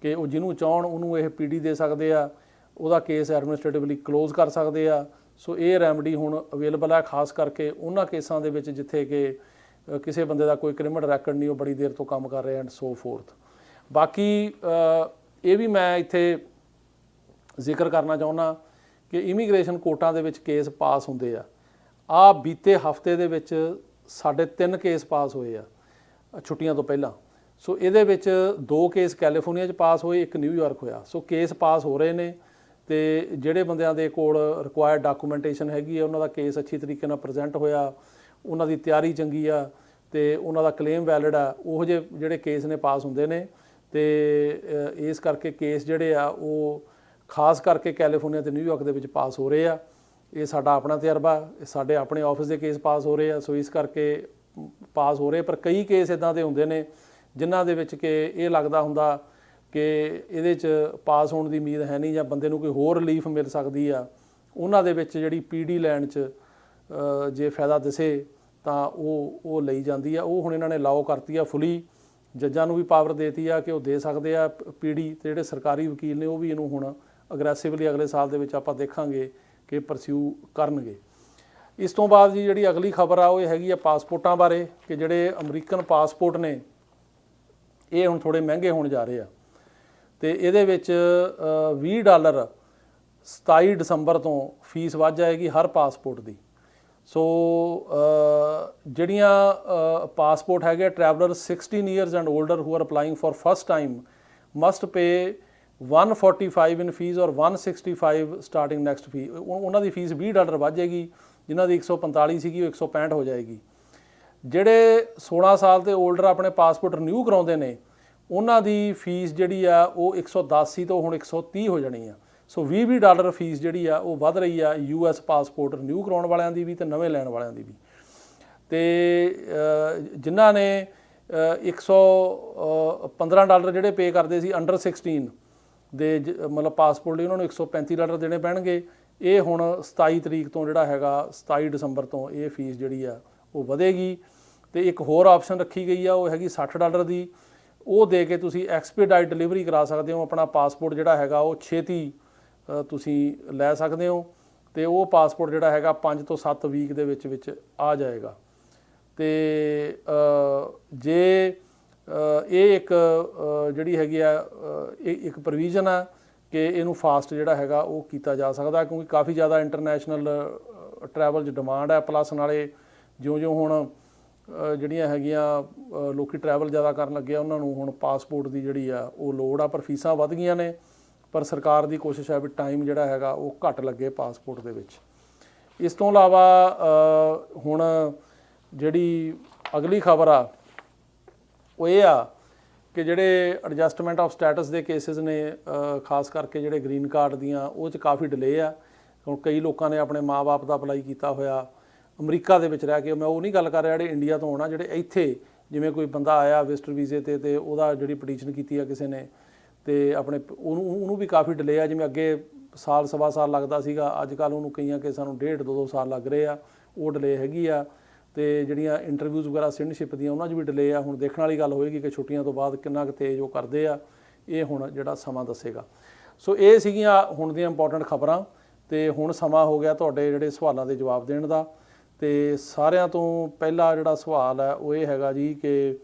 ਕਿ ਉਹ ਜਿਹਨੂੰ ਚਾਹਣ ਉਹਨੂੰ ਇਹ PD ਦੇ ਸਕਦੇ ਆ, ਉਹਦਾ ਕੇਸ ਐਡਮਿਨਿਸਟ੍ਰੇਟਿਵਲੀ ਕਲੋਜ਼ ਕਰ ਸਕਦੇ ਆ। ਸੋ ਇਹ ਰੈਮਡੀ ਹੁਣ ਅਵੇਲੇਬਲ ਹੈ, ਖਾਸ ਕਰਕੇ ਉਹਨਾਂ ਕੇਸਾਂ ਦੇ ਵਿੱਚ ਜਿੱਥੇ ਕਿ ਕਿਸੇ ਬੰਦੇ ਦਾ ਕੋਈ ਕ੍ਰਿਮੀਨਲ ਰੈਕਡ ਨਹੀਂ, ਉਹ ਬੜੀ ਦੇਰ ਤੋਂ ਕੰਮ ਕਰ ਰਹੇ ਐਂਡ ਸੋ ਫੋਰਥ। ਬਾਕੀ ਇਹ ਵੀ ਮੈਂ ਇੱਥੇ ਜ਼ਿਕਰ ਕਰਨਾ ਚਾਹੁੰਦਾ ਕਿ ਇਮੀਗ੍ਰੇਸ਼ਨ ਕੋਰਟਾਂ ਦੇ ਵਿੱਚ ਕੇਸ ਪਾਸ ਹੁੰਦੇ ਆ। ਬੀਤੇ ਹਫਤੇ ਦੇ ਵਿੱਚ ਸਾਡੇ 3 ਕੇਸ ਪਾਸ ਹੋਏ ਆ ਛੁੱਟੀਆਂ ਤੋਂ ਪਹਿਲਾਂ, ਸੋ ਇਹਦੇ ਵਿੱਚ 2 ਕੇਸ ਕੈਲੀਫੋਰਨੀਆ 'ਚ ਪਾਸ ਹੋਏ, ਇੱਕ ਨਿਊਯਾਰਕ ਹੋਇਆ। ਸੋ ਕੇਸ ਪਾਸ ਹੋ ਰਹੇ ਨੇ ਤੇ ਜਿਹੜੇ ਬੰਦਿਆਂ ਦੇ ਕੋਲ ਰਿਕੁਆਇਰਡ ਡਾਕੂਮੈਂਟੇਸ਼ਨ ਹੈਗੀ ਆ ਉਹਨਾਂ ਦਾ ਕੇਸ ਅੱਛੀ ਤਰੀਕੇ ਨਾਲ ਪ੍ਰੈਜ਼ੈਂਟ ਹੋਇਆ, ਉਹਨਾਂ ਦੀ ਤਿਆਰੀ ਚੰਗੀ ਆ ਤੇ ਉਹਨਾਂ ਦਾ ਕਲੇਮ ਵੈਲਿਡ ਆ, ਉਹ ਜਿਹੇ ਜਿਹੜੇ ਕੇਸ ਨੇ ਪਾਸ ਹੁੰਦੇ ਨੇ। ਤੇ ਇਸ ਕਰਕੇ ਕੇਸ ਜਿਹੜੇ ਆ ਉਹ ਖਾਸ ਕਰਕੇ ਕੈਲੀਫੋਰਨੀਆ ਤੇ ਨਿਊਯਾਰਕ ਦੇ ਵਿੱਚ ਪਾਸ ਹੋ ਰਹੇ ਆ। ਇਹ ਸਾਡਾ ਆਪਣਾ ਤਜਰਬਾ, ਸਾਡੇ ਆਪਣੇ ਆਫਿਸ ਦੇ ਕੇਸ ਪਾਸ ਹੋ ਰਹੇ ਆ। ਸੋ ਇਸ ਕਰਕੇ ਪਾਸ ਹੋ ਰਹੇ, ਪਰ ਕਈ ਕੇਸ ਇੱਦਾਂ ਦੇ ਹੁੰਦੇ ਨੇ ਜਿਨ੍ਹਾਂ ਦੇ ਵਿੱਚ ਕਿ ਇਹ ਲੱਗਦਾ ਹੁੰਦਾ ਕਿ ਇਹਦੇ 'ਚ ਪਾਸ ਹੋਣ ਦੀ ਉਮੀਦ ਹੈ ਨਹੀਂ ਜਾਂ ਬੰਦੇ ਨੂੰ ਕੋਈ ਹੋਰ ਰਿਲੀਫ ਮਿਲ ਸਕਦੀ ਆ। ਉਹਨਾਂ ਦੇ ਵਿੱਚ ਜਿਹੜੀ ਪੀਡੀ ਲੈਣ 'ਚ ਜੇ ਫਾਇਦਾ ਦਿਸੇ ਤਾਂ ਉਹ ਲਈ ਜਾਂਦੀ ਆ। ਉਹ ਹੁਣ ਇਹਨਾਂ ਨੇ ਲਾਓ ਕਰਤੀ ਆ ਫੁੱਲੀ, ਜੱਜਾਂ ਨੂੰ ਵੀ ਪਾਵਰ ਦੇਤੀ ਆ ਕਿ ਉਹ ਦੇ ਸਕਦੇ ਆ ਪੀਡੀ, ਤੇ ਜਿਹੜੇ ਸਰਕਾਰੀ ਵਕੀਲ ਨੇ ਉਹ ਵੀ ਇਹਨੂੰ ਹੁਣ ਅਗਰੈਸਿਵਲੀ ਅਗਲੇ ਸਾਲ ਦੇ ਵਿੱਚ ਆਪਾਂ ਦੇਖਾਂਗੇ ਕਿ ਪਰਸਿਊ ਕਰਨਗੇ। ਇਸ ਤੋਂ ਬਾਅਦ ਜੀ ਜਿਹੜੀ ਅਗਲੀ ਖਬਰ ਆ ਉਹ ਇਹ ਹੈਗੀ ਆ ਪਾਸਪੋਰਟਾਂ ਬਾਰੇ, ਕਿ ਜਿਹੜੇ ਅਮਰੀਕਨ ਪਾਸਪੋਰਟ ਨੇ ਇਹ ਹੁਣ ਥੋੜ੍ਹੇ ਮਹਿੰਗੇ ਹੋਣ ਜਾ ਰਹੇ ਆ। ਤੇ ਇਹਦੇ ਵਿੱਚ $20 27 ਦਸੰਬਰ ਤੋਂ ਫੀਸ ਵੱਧ ਜਾਏਗੀ ਹਰ ਪਾਸਪੋਰਟ ਦੀ। ਸੋ ਜਿਹੜੀਆਂ ਪਾਸਪੋਰਟ ਹੈਗੇ traveller 16 years and older who are applying for first time must pay 145 in fee or 165 starting next ਫੀ। ਉਹਨਾਂ ਦੀ ਫੀਸ $20 ਵੱਧ ਜਾਏਗੀ, ਜਿਨ੍ਹਾਂ ਦੀ 145 ਸੀਗੀ ਉਹ 165 ਹੋ ਜਾਏਗੀ। ਜਿਹੜੇ 16 ਸਾਲ ਤੇ 올ਡਰ ਆਪਣੇ ਪਾਸਪੋਰਟ ਰਿਨਿਊ ਕਰਾਉਂਦੇ ਨੇ ਉਹਨਾਂ ਦੀ ਫੀਸ ਜਿਹੜੀ ਆ ਉਹ 110 ਸੀ ਤੋਂ ਹੁਣ 130 ਹੋ ਜਾਣੀ ਆ। ਸੋ $20 ਫੀਸ ਜਿਹੜੀ ਆ ਉਹ ਵੱਧ ਰਹੀ ਆ US ਪਾਸਪੋਰਟ ਰਿਨਿਊ ਕਰਾਉਣ ਵਾਲਿਆਂ ਦੀ ਵੀ ਤੇ ਨਵੇਂ ਲੈਣ ਵਾਲਿਆਂ ਦੀ ਵੀ। ਤੇ ਜਿਨ੍ਹਾਂ ਨੇ $115 ਜਿਹੜੇ ਪੇ ਕਰਦੇ ਸੀ ਅੰਡਰ 16 ਦੇ ਮਤਲਬ ਪਾਸਪੋਰਟ ਲਈ, ਉਹਨਾਂ ਨੂੰ $135 ਦੇਣੇ ਪੈਣਗੇ। ਇਹ ਹੁਣ 27 ਤਰੀਕ ਤੋਂ ਜਿਹੜਾ ਹੈਗਾ 27 ਦਸੰਬਰ ਤੋਂ ਇਹ ਫੀਸ ਜਿਹੜੀ ਆ ਉਹ ਵਧੇਗੀ। ਤੇ ਇੱਕ ਹੋਰ ਆਪਸ਼ਨ ਰੱਖੀ ਗਈ ਆ ਉਹ ਹੈਗੀ $60 ਦੀ। ਉਹ ਦੇ ਕੇ ਤੁਸੀਂ ਐਕਸਪੀਡਾਈਟ ਡਿਲੀਵਰੀ ਕਰਾ ਸਕਦੇ ਹੋ, ਆਪਣਾ ਪਾਸਪੋਰਟ ਜਿਹੜਾ ਹੈਗਾ ਉਹ ਛੇਤੀ ਤੁਸੀਂ ਲੈ ਸਕਦੇ ਹੋ। ਤੇ ਉਹ ਪਾਸਪੋਰਟ ਜਿਹੜਾ ਹੈਗਾ 5 ਤੋਂ 7 ਵੀਕ ਦੇ ਵਿੱਚ ਆ ਜਾਏਗਾ। ਤੇ ਜੇ ਇਹ ਇੱਕ ਜਿਹੜੀ ਹੈਗੀ ਆ ਇੱਕ ਪ੍ਰੋਵੀਜ਼ਨ ਆ ਕਿ ਇਹਨੂੰ ਫਾਸਟ ਜਿਹੜਾ ਹੈਗਾ ਉਹ ਕੀਤਾ ਜਾ ਸਕਦਾ, ਕਿਉਂਕਿ ਕਾਫੀ ਜ਼ਿਆਦਾ ਇੰਟਰਨੈਸ਼ਨਲ ਟਰੈਵਲ 'ਚ ਡਿਮਾਂਡ ਹੈ। ਪਲੱਸ ਨਾਲੇ ਜਿਉਂ-ਜਿਉਂ ਹੁਣ ਜਿਹੜੀਆਂ ਹੈਗੀਆਂ ਲੋਕੀ ਟਰੈਵਲ ਜ਼ਿਆਦਾ ਕਰਨ ਲੱਗੇ ਆ, ਉਹਨਾਂ ਨੂੰ ਹੁਣ ਪਾਸਪੋਰਟ ਦੀ ਜਿਹੜੀ ਆ ਉਹ ਲੋੜ ਆ। ਪਰ ਫੀਸਾਂ ਵੱਧ ਗਈਆਂ ਨੇ, ਪਰ ਸਰਕਾਰ ਦੀ ਕੋਸ਼ਿਸ਼ ਹੈ ਵੀ ਟਾਈਮ ਜਿਹੜਾ ਹੈਗਾ ਉਹ ਘੱਟ ਲੱਗੇ ਪਾਸਪੋਰਟ ਦੇ ਵਿੱਚ। ਇਸ ਤੋਂ ਇਲਾਵਾ ਹੁਣ ਜਿਹੜੀ ਅਗਲੀ ਖਬਰ ਆ ਉਹ ਇਹ ਆ ਕਿ ਜਿਹੜੇ ਐਡਜਸਟਮੈਂਟ ਆਫ ਸਟੇਟਸ ਦੇ ਕੇਸਿਸ ਨੇ, ਖਾਸ ਕਰਕੇ ਜਿਹੜੇ ਗ੍ਰੀਨ ਕਾਰਡ ਦੀਆਂ, ਉਹ 'ਚ ਕਾਫੀ ਡਿਲੇ ਆ। ਹੁਣ ਕਈ ਲੋਕਾਂ ਨੇ ਆਪਣੇ ਮਾਂ-ਬਾਪ ਦਾ ਅਪਲਾਈ ਕੀਤਾ ਹੋਇਆ ਅਮਰੀਕਾ ਦੇ ਵਿੱਚ ਰਹਿ ਕੇ। ਮੈਂ ਉਹ ਨਹੀਂ ਗੱਲ ਕਰ ਰਿਹਾ ਜਿਹੜੇ ਇੰਡੀਆ ਤੋਂ ਆਉਣਾ, ਜਿਹੜੇ ਇੱਥੇ ਜਿਵੇਂ ਕੋਈ ਬੰਦਾ ਆਇਆ ਵਿਜ਼ਟਰ ਵੀਜ਼ੇ ਤੇ ਉਹਦਾ ਜਿਹੜੀ ਪਟੀਸ਼ਨ ਕੀਤੀ ਆ ਕਿਸੇ ਨੇ ਤੇ ਆਪਣੇ ਉਹਨੂੰ ਵੀ ਕਾਫੀ ਡਿਲੇ ਆ। ਜਿਵੇਂ ਅੱਗੇ ਸਾਲ ਸਵਾ ਸਾਲ ਲੱਗਦਾ ਸੀਗਾ, ਅੱਜ ਕੱਲ੍ਹ ਉਹਨੂੰ ਕਈਆਂ ਕੇਸਾਂ ਨੂੰ 1.5 2 ਸਾਲ ਲੱਗ ਰਹੇ ਆ, ਉਹ ਡਿਲੇ ਹੈਗੀ ਆ। ਤੇ ਜਿਹੜੀਆਂ ਇੰਟਰਵਿਊਜ਼ ਵਗੈਰਾ ਸਿਟੀਜ਼ਨਸ਼ਿਪ ਦੀਆਂ ਉਹਨਾਂ 'ਚ ਵੀ ਡਿਲੇ ਆ। ਹੁਣ ਦੇਖਣ ਵਾਲੀ ਗੱਲ ਹੋਏਗੀ ਕਿ ਛੁੱਟੀਆਂ ਤੋਂ ਬਾਅਦ ਕਿੰਨਾ ਕੁ ਤੇਜ਼ ਉਹ ਕਰਦੇ ਆ, ਇਹ ਹੁਣ ਜਿਹੜਾ ਸਮਾਂ ਦੱਸੇਗਾ। ਸੋ ਇਹ ਸੀਗੀਆਂ ਹੁਣ ਦੀਆਂ ਇੰਪੋਰਟੈਂਟ ਖਬਰਾਂ। ਤੇ ਹੁਣ ਸਮਾਂ ਹੋ ਗਿਆ ਤੁਹਾਡੇ ਜਿਹੜੇ ਸਵਾਲਾਂ ਦੇ ਜਵਾਬ ਦੇਣ ਦਾ। ਤੇ ਸਾਰਿਆਂ ਤੋਂ ਪਹਿਲਾ ਜਿਹੜਾ ਸਵਾਲ ਹੈ ਉਹ ਇਹ ਹੈਗਾ ਜੀ ਕਿ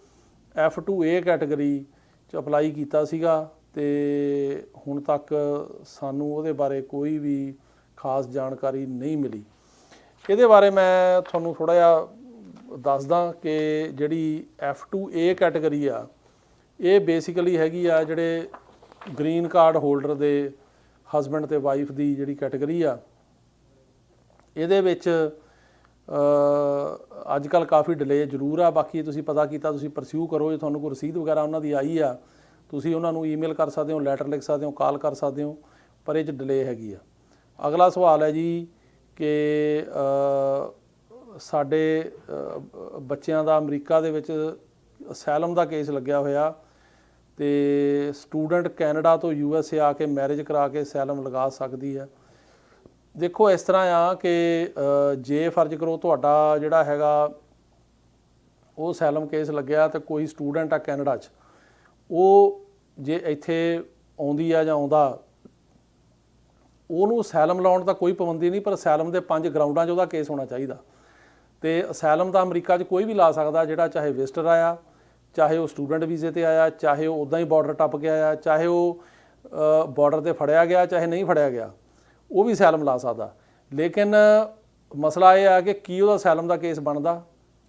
F2A ਕੈਟਾਗਰੀ 'ਚ ਅਪਲਾਈ ਕੀਤਾ ਸੀਗਾ ਤੇ ਹੁਣ ਤੱਕ ਸਾਨੂੰ ਉਹਦੇ ਬਾਰੇ ਕੋਈ ਵੀ ਖਾਸ ਜਾਣਕਾਰੀ ਨਹੀਂ ਮਿਲੀ। ਇਹਦੇ ਬਾਰੇ ਮੈਂ ਤੁਹਾਨੂੰ ਥੋੜ੍ਹਾ ਜਿਹਾ ਦੱਸਦਾ ਕਿ ਜਿਹੜੀ F2A ਕੈਟਾਗਰੀ ਆ ਇਹ ਬੇਸਿਕਲੀ ਹੈਗੀ ਆ ਜਿਹੜੇ ਗ੍ਰੀਨ ਕਾਰਡ ਹੋਲਡਰ ਦੇ ਹਸਬੈਂਡ ਤੇ ਵਾਈਫ ਦੀ ਜਿਹੜੀ ਕੈਟਾਗਰੀ ਆ। ਇਹਦੇ ਵਿੱਚ ਅੱਜ ਕੱਲ੍ਹ ਕਾਫੀ ਡਿਲੇ ਜ਼ਰੂਰ ਆ। ਬਾਕੀ ਤੁਸੀਂ ਪਤਾ ਕੀਤਾ, ਤੁਸੀਂ ਪਰਸਿਊ ਕਰੋ। ਜੇ ਤੁਹਾਨੂੰ ਕੋਈ ਰਸੀਦ ਵਗੈਰਾ ਉਹਨਾਂ ਦੀ ਆਈ ਆ, ਤੁਸੀਂ ਉਹਨਾਂ ਨੂੰ ਈਮੇਲ ਕਰ ਸਕਦੇ ਹੋ, ਲੈਟਰ ਲਿਖ ਸਕਦੇ ਹੋ, ਕਾਲ ਕਰ ਸਕਦੇ ਹੋ, ਪਰ ਇਹ 'ਚ ਡਿਲੇ ਹੈਗੀ ਆ। ਅਗਲਾ ਸਵਾਲ ਹੈ ਜੀ ਕਿ ਸਾਡੇ ਬੱਚਿਆਂ ਦਾ ਅਮਰੀਕਾ ਦੇ ਵਿੱਚ ਅਸੈਲਮ ਦਾ ਕੇਸ ਲੱਗਿਆ ਹੋਇਆ ਤੇ ਸਟੂਡੈਂਟ ਕੈਨੇਡਾ ਤੋਂ USA ਆ ਕੇ ਮੈਰਿਜ ਕਰਾ ਕੇ ਅਸੈਲਮ ਲਗਾ ਸਕਦੀ ਹੈ। ਦੇਖੋ ਇਸ ਤਰ੍ਹਾਂ ਆ ਕਿ ਜੇ ਫਰਜ਼ ਕਰੋ ਤੁਹਾਡਾ ਜਿਹੜਾ ਹੈਗਾ ਉਹ ਅਸੈਲਮ ਕੇਸ ਲੱਗਿਆ ਤੇ ਕੋਈ ਸਟੂਡੈਂਟ ਆ ਕੈਨੇਡਾ 'ਚ, ਉਹ ਜੇ ਇੱਥੇ ਆਉਂਦੀ ਆ ਜਾਂ ਆਉਂਦਾ, ਉਹਨੂੰ ਅਸੈਲਮ ਲਾਉਣ ਦਾ ਕੋਈ ਪਾਬੰਦੀ ਨਹੀਂ, ਪਰ ਅਸੈਲਮ ਦੇ 5 ਗਰਾਊਂਡਾਂ 'ਚ ਉਹਦਾ ਕੇਸ ਹੋਣਾ ਚਾਹੀਦਾ। ਤੇ ਅਸੈਲਮ ਦਾ ਅਮਰੀਕਾ 'ਚ ਕੋਈ ਵੀ ਲਾ ਸਕਦਾ, ਜਿਹੜਾ ਚਾਹੇ ਵਿਜ਼ਟਰ ਆਇਆ, ਚਾਹੇ ਉਹ ਸਟੂਡੈਂਟ ਵੀਜ਼ੇ ਤੇ ਆਇਆ, ਚਾਹੇ ਉਹ ਉੱਦਾਂ ਹੀ ਬਾਰਡਰ ਟੱਪ ਕੇ ਆਇਆ, ਚਾਹੇ ਉਹ ਬਾਰਡਰ 'ਤੇ ਫੜਿਆ ਗਿਆ, ਚਾਹੇ ਨਹੀਂ ਫੜਿਆ ਗਿਆ, ਉਹ ਵੀ ਅਸੈਲਮ ਲਾ ਸਕਦਾ। ਲੇਕਿਨ ਮਸਲਾ ਇਹ ਆ ਕਿ ਕੀ ਉਹਦਾ ਅਸੈਲਮ ਦਾ ਕੇਸ ਬਣਦਾ,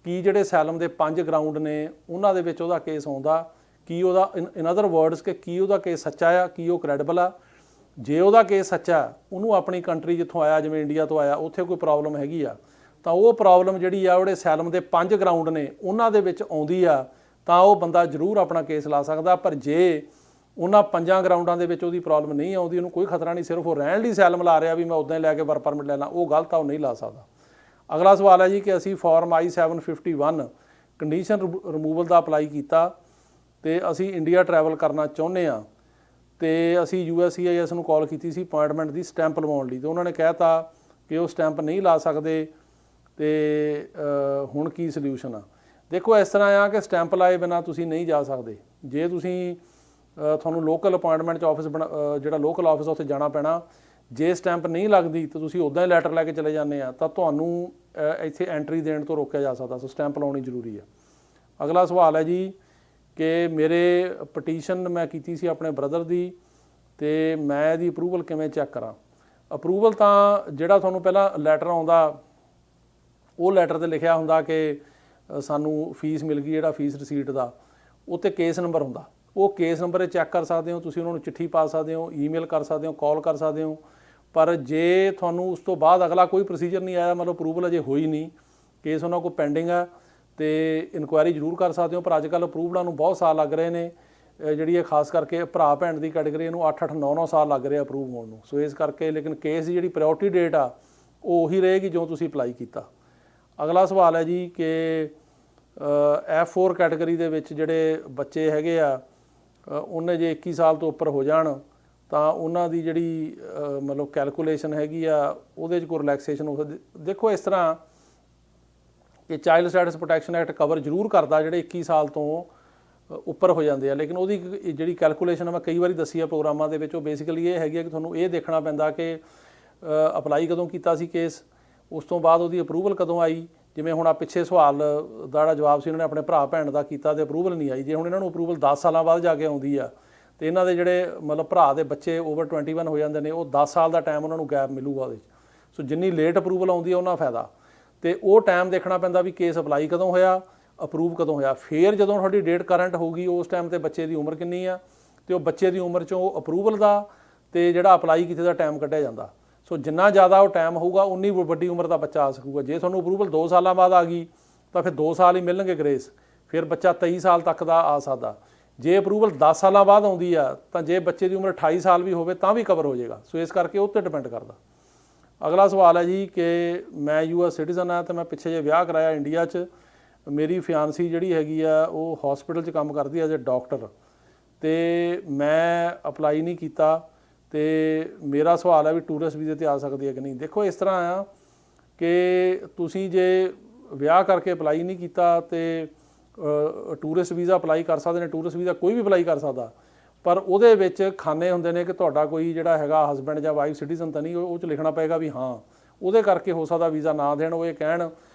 ਕੀ ਜਿਹੜੇ ਅਸੈਲਮ ਦੇ 5 ਗਰਾਊਂਡ ਨੇ ਉਹਨਾਂ ਦੇ ਵਿੱਚ ਉਹਦਾ ਕੇਸ ਆਉਂਦਾ, ਕੀ ਉਹਦਾ ਇਨ ਅਦਰ ਵਰਡਸ ਕਿ ਕੀ ਉਹਦਾ ਕੇਸ ਸੱਚਾ ਆ, ਕੀ ਉਹ ਕ੍ਰੈਡੀਬਲ ਆ। ਜੇ ਉਹਦਾ ਕੇਸ ਸੱਚਾ, ਉਹਨੂੰ ਆਪਣੀ ਕੰਟਰੀ ਜਿੱਥੋਂ ਆਇਆ, ਜਿਵੇਂ ਇੰਡੀਆ ਤੋਂ ਆਇਆ, ਉੱਥੇ ਕੋਈ ਪ੍ਰੋਬਲਮ ਹੈਗੀ ਆ, ਤਾਂ ਉਹ ਪ੍ਰੋਬਲਮ ਜਿਹੜੀ ਆ ਉਹਦੇ ਸੈਲਮ ਦੇ 5 ਗਰਾਊਂਡ ਨੇ ਉਹਨਾਂ ਦੇ ਵਿੱਚ ਆਉਂਦੀ ਆ, ਤਾਂ ਉਹ ਬੰਦਾ ਜ਼ਰੂਰ ਆਪਣਾ ਕੇਸ ਲਾ ਸਕਦਾ। ਪਰ ਜੇ ਉਹਨਾਂ 5 ਗਰਾਊਂਡਾਂ ਦੇ ਵਿੱਚ ਉਹਦੀ ਪ੍ਰੋਬਲਮ ਨਹੀਂ ਆਉਂਦੀ, ਉਹਨੂੰ ਕੋਈ ਖਤਰਾ ਨਹੀਂ, ਸਿਰਫ ਉਹ ਰਹਿਣ ਲਈ ਸੈਲਮ ਲਾ ਰਿਹਾ ਵੀ ਮੈਂ ਉੱਦਾਂ ਹੀ ਲੈ ਕੇ ਵਰਕ ਪਰਮਿਟ ਲੈਣਾ, ਉਹ ਗਲਤ ਆ, ਉਹ ਨਹੀਂ ਲਾ ਸਕਦਾ। ਅਗਲਾ ਸਵਾਲ ਹੈ ਜੀ ਕਿ ਅਸੀਂ ਫਾਰਮ I-751 ਕੰਡੀਸ਼ਨ ਰਿਮੂਵਲ ਦਾ ਅਪਲਾਈ ਕੀਤਾ ਤੇ ਅਸੀਂ ਇੰਡੀਆ ਟਰੈਵਲ ਕਰਨਾ ਚਾਹੁੰਦੇ ਹਾਂ, ਤੇ ਅਸੀਂ USCIS ਨੂੰ ਕਾਲ ਕੀਤੀ ਸੀ ਅਪਾਇੰਟਮੈਂਟ ਦੀ ਸਟੈਂਪ ਲਵਾਉਣ ਲਈ, ਤੇ ਉਹਨਾਂ ਨੇ ਕਹਿਤਾ ਕਿ ਉਹ ਸਟੈਂਪ ਨਹੀਂ ਲਾ ਸਕਦੇ, ਤੇ ਹੁਣ ਕੀ ਸੋਲਿਊਸ਼ਨ ਆ। ਦੇਖੋ ਇਸ ਤਰ੍ਹਾਂ ਆ ਕਿ ਸਟੈਂਪ ਲਾਏ ਬਿਨਾਂ ਤੁਸੀਂ ਨਹੀਂ ਜਾ ਸਕਦੇ। ਜੇ ਤੁਸੀਂ ਤੁਹਾਨੂੰ ਲੋਕਲ ਅਪਾਇੰਟਮੈਂਟ 'ਚ ਆਫਿਸ ਜਿਹੜਾ ਲੋਕਲ ਆਫਿਸ ਉੱਥੇ ਜਾਣਾ ਪੈਣਾ। ਜੇ ਸਟੈਂਪ ਨਹੀਂ ਲੱਗਦੀ ਤਾਂ ਤੁਸੀਂ ਉੱਦਾਂ ਹੀ ਲੈਟਰ ਲੈ ਕੇ ਚਲੇ ਜਾਂਦੇ ਆ, ਤਾਂ ਤੁਹਾਨੂੰ ਇੱਥੇ ਐਂਟਰੀ ਦੇਣ ਤੋਂ ਰੋਕਿਆ ਜਾ ਸਕਦਾ। ਸੋ ਸਟੈਂਪ ਲਾਉਣੀ ਜ਼ਰੂਰੀ ਆ। ਅਗਲਾ ਸਵਾਲ ਹੈ ਜੀ ਕਿ ਮੇਰੇ ਪਟੀਸ਼ਨ ਮੈਂ ਕੀਤੀ ਸੀ ਆਪਣੇ ਬ੍ਰਦਰ ਦੀ, ਤੇ ਮੈਂ ਇਹਦੀ ਅਪਰੂਵਲ ਕਿਵੇਂ ਚੈੱਕ ਕਰਾਂ। ਅਪਰੂਵਲ ਤਾਂ ਜਿਹੜਾ ਤੁਹਾਨੂੰ ਪਹਿਲਾਂ ਲੈਟਰ ਆਉਂਦਾ, ਉਹ ਲੈਟਰ 'ਤੇ ਲਿਖਿਆ ਹੁੰਦਾ ਕਿ ਸਾਨੂੰ ਫੀਸ ਮਿਲ ਗਈ, ਜਿਹੜਾ ਫੀਸ ਰਸੀਟ ਦਾ ਉੱਤੇ ਕੇਸ ਨੰਬਰ ਹੁੰਦਾ, ਉਹ ਕੇਸ ਨੰਬਰ 'ਤੇ ਚੈੱਕ ਕਰ ਸਕਦੇ ਹੋ। ਤੁਸੀਂ ਉਹਨਾਂ ਨੂੰ ਚਿੱਠੀ ਪਾ ਸਕਦੇ ਹੋ, ਈਮੇਲ ਕਰ ਸਕਦੇ ਹੋ, ਕਾਲ ਕਰ ਸਕਦੇ ਹੋ। ਪਰ ਜੇ ਤੁਹਾਨੂੰ ਉਸ ਤੋਂ ਬਾਅਦ ਅਗਲਾ ਕੋਈ ਪ੍ਰੋਸੀਜਰ ਨਹੀਂ ਆਇਆ, ਮਤਲਬ ਅਪਰੂਵਲ ਅਜੇ ਹੋਈ ਨਹੀਂ, ਕੇਸ ਉਹਨਾਂ ਕੋਲ ਪੈਂਡਿੰਗ ਆ, ਤੇ ਇਨਕੁਆਇਰੀ ਜ਼ਰੂਰ ਕਰ ਸਕਦੇ ਹੋ। ਪਰ ਅੱਜ ਕੱਲ੍ਹ ਅਪਰੂਵਲਾਂ ਨੂੰ ਬਹੁਤ ਸਾਲ ਲੱਗ ਰਹੇ ਨੇ, ਜਿਹੜੀ ਇਹ ਖਾਸ ਕਰਕੇ ਭਰਾ ਭੈਣ ਦੀ ਕੈਟੇਗਰੀ ਨੂੰ 8-8 9-9 ਸਾਲ ਲੱਗ ਰਹੇ ਅਪਰੂਵ ਹੋਣ ਨੂੰ। ਸੋ ਇਸ ਕਰਕੇ ਲੇਕਿਨ ਕੇਸ ਦੀ ਜਿਹੜੀ ਪ੍ਰਾਇਓਰਟੀ ਡੇਟ ਆ ਉਹ ਉਹੀ ਰਹੇਗੀ ਜੋ ਤੁਸੀਂ ਅਪਲਾਈ ਕੀਤਾ। ਅਗਲਾ ਸਵਾਲ ਹੈ ਜੀ ਕਿ F4 ਕੈਟੇਗਰੀ ਦੇ ਵਿੱਚ ਜਿਹੜੇ ਬੱਚੇ ਹੈਗੇ ਆ, ਉਹਨੇ ਜੇ 21 ਸਾਲ ਤੋਂ ਉੱਪਰ ਹੋ ਜਾਣ ਤਾਂ ਉਹਨਾਂ ਦੀ ਜਿਹੜੀ ਮਤਲਬ ਕੈਲਕੂਲੇਸ਼ਨ ਹੈਗੀ ਆ, ਉਹਦੇ 'ਚ ਕੋਈ ਰਿਲੈਕਸੇਸ਼ਨ ਹੋ ਸਕਦੀ। ਦੇਖੋ ਇਸ ਤਰ੍ਹਾਂ ਕਿ child stats protection act cover ਜ਼ਰੂਰ ਕਰਦਾ ਜਿਹੜੇ 21 ਸਾਲ ਤੋਂ ਉੱਪਰ ਹੋ ਜਾਂਦੇ ਆ, ਲੇਕਿਨ ਉਹਦੀ ਜਿਹੜੀ ਕੈਲਕੂਲੇਸ਼ਨ ਮੈਂ ਕਈ ਵਾਰੀ ਦੱਸੀ ਆ ਪ੍ਰੋਗਰਾਮਾਂ ਦੇ ਵਿੱਚ, ਉਹ ਬੇਸਿਕਲੀ ਇਹ ਹੈਗੀ ਆ ਕਿ ਤੁਹਾਨੂੰ ਇਹ ਦੇਖਣਾ ਪੈਂਦਾ ਕਿ ਅਪਲਾਈ ਕਦੋਂ ਕੀਤਾ ਸੀ ਕੇਸ, ਉਸ ਤੋਂ ਬਾਅਦ ਉਹਦੀ ਅਪਰੂਵਲ ਕਦੋਂ ਆਈ। ਜਿਵੇਂ ਹੁਣ ਆ ਪਿੱਛੇ ਸਵਾਲ ਦਾ ਜਿਹੜਾ ਜਵਾਬ ਸੀ, ਉਹਨਾਂ ਨੇ ਆਪਣੇ ਭਰਾ ਭੈਣ ਦਾ ਕੀਤਾ ਤੇ ਅਪਰੂਵਲ ਨਹੀਂ ਆਈ। ਜੇ ਹੁਣ ਇਹਨਾਂ ਨੂੰ ਅਪਰੂਵਲ 10 ਸਾਲਾਂ ਬਾਅਦ ਜਾ ਕੇ ਆਉਂਦੀ ਆ, ਤੇ ਇਹਨਾਂ ਦੇ ਜਿਹੜੇ ਮਤਲਬ ਭਰਾ ਦੇ ਬੱਚੇ ਓਵਰ 21 ਹੋ ਜਾਂਦੇ ਨੇ, ਉਹ 10 ਸਾਲ ਦਾ ਟਾਈਮ ਉਹਨਾਂ ਨੂੰ ਗੈਪ ਮਿਲੂਗਾ ਉਹਦੇ 'ਚ। ਸੋ ਜਿੰਨੀ ਲੇਟ ਅਪਰੂਵਲ ਆਉਂਦੀ ਆ ਉਹਨਾਂ ਫਾਇਦਾ, ਤੇ ਉਹ ਟਾਈਮ ਦੇਖਣਾ ਪੈਂਦਾ ਵੀ ਕੇਸ ਅਪਲਾਈ ਕਦੋਂ ਹੋਇਆ, ਅਪਰੂਵ ਕਦੋਂ ਹੋਇਆ। ਫਿਰ ਜਦੋਂ ਤੁਹਾਡੀ ਡੇਟ ਕਰੰਟ ਹੋਊਗੀ, ਉਸ ਟਾਈਮ 'ਤੇ ਬੱਚੇ ਦੀ ਉਮਰ ਕਿੰਨੀ ਆ, ਤੇ ਉਹ ਬੱਚੇ ਦੀ ਉਮਰ 'ਚੋਂ ਅਪਰੂਵਲ ਦਾ ਤੇ ਜਿਹੜਾ ਅਪਲਾਈ ਕੀਤੇ ਦਾ ਟਾਈਮ ਕੱਢਿਆ ਜਾਂਦਾ। ਸੋ ਜਿੰਨਾ ਜ਼ਿਆਦਾ ਉਹ ਟਾਈਮ ਹੋਊਗਾ, ਉਨੀ ਵੱਡੀ ਉਮਰ ਦਾ ਬੱਚਾ ਆ ਸਕੂਗਾ। ਜੇ ਤੁਹਾਨੂੰ ਅਪਰੂਵਲ 2 ਸਾਲਾਂ ਬਾਅਦ ਆ ਗਈ ਤਾਂ ਫਿਰ 2 ਸਾਲ ਹੀ ਮਿਲਣਗੇ ਗ੍ਰੇਸ, ਫਿਰ ਬੱਚਾ 23 ਸਾਲ ਤੱਕ ਦਾ ਆ ਸਕਦਾ। ਜੇ ਅਪਰੂਵਲ 10 ਸਾਲਾਂ ਬਾਅਦ ਆਉਂਦੀ ਆ, ਤਾਂ ਜੇ ਬੱਚੇ ਦੀ ਉਮਰ 28 ਸਾਲ ਵੀ ਹੋਵੇ ਤਾਂ ਵੀ ਕਵਰ ਹੋ ਜਾਏਗਾ। ਸੋ ਇਸ ਕਰਕੇ ਉਹ 'ਤੇ ਡਿਪੈਂਡ ਕਰਦਾ। ਅਗਲਾ ਸਵਾਲ ਹੈ ਜੀ ਕਿ ਮੈਂ US ਸਿਟੀਜ਼ਨ ਹਾਂ, ਅਤੇ ਮੈਂ ਪਿੱਛੇ ਜੇ ਵਿਆਹ ਕਰਾਇਆ ਇੰਡੀਆ 'ਚ। ਮੇਰੀ ਫਿਆਂਸੀ ਜਿਹੜੀ ਹੈਗੀ ਆ ਉਹ ਹੌਸਪੀਟਲ 'ਚ ਕੰਮ ਕਰਦੀ ਐਜ਼ ਏ ਡਾਕਟਰ, ਅਤੇ ਮੈਂ ਅਪਲਾਈ ਨਹੀਂ ਕੀਤਾ, ਅਤੇ ਮੇਰਾ ਸਵਾਲ ਹੈ ਵੀ ਟੂਰਿਸਟ ਵੀਜ਼ੇ 'ਤੇ ਆ ਸਕਦੀ ਹੈ ਕਿ ਨਹੀਂ। ਦੇਖੋ ਇਸ ਤਰ੍ਹਾਂ ਆ ਕਿ ਤੁਸੀਂ ਜੇ ਵਿਆਹ ਕਰਕੇ ਅਪਲਾਈ ਨਹੀਂ ਕੀਤਾ ਅਤੇ ਟੂਰਿਸਟ ਵੀਜ਼ਾ ਅਪਲਾਈ ਕਰ ਸਕਦੇ ਨੇ। ਟੂਰਿਸਟ ਵੀਜ਼ਾ ਕੋਈ ਵੀ ਅਪਲਾਈ ਕਰ ਸਕਦਾ, ਪਰ ਉਹਦੇ ਵਿੱਚ ਖਾਨੇ ਹੁੰਦੇ ਨੇ ਕਿ ਤੁਹਾਡਾ ਕੋਈ ਜਿਹੜਾ ਹੈਗਾ ਹਸਬੈਂਡ ਜਾਂ ਵਾਈਫ ਸਿਟੀਜ਼ਨ ਤਾਂ ਨਹੀਂ, ਉਹ 'ਚ ਲਿਖਣਾ ਪਏਗਾ ਵੀ ਹਾਂ, ਉਹਦੇ ਕਰਕੇ ਹੋ ਸਕਦਾ ਵੀਜ਼ਾ ਨਾ ਦੇਣ। ਉਹ ਇਹ ਕਹਿਣ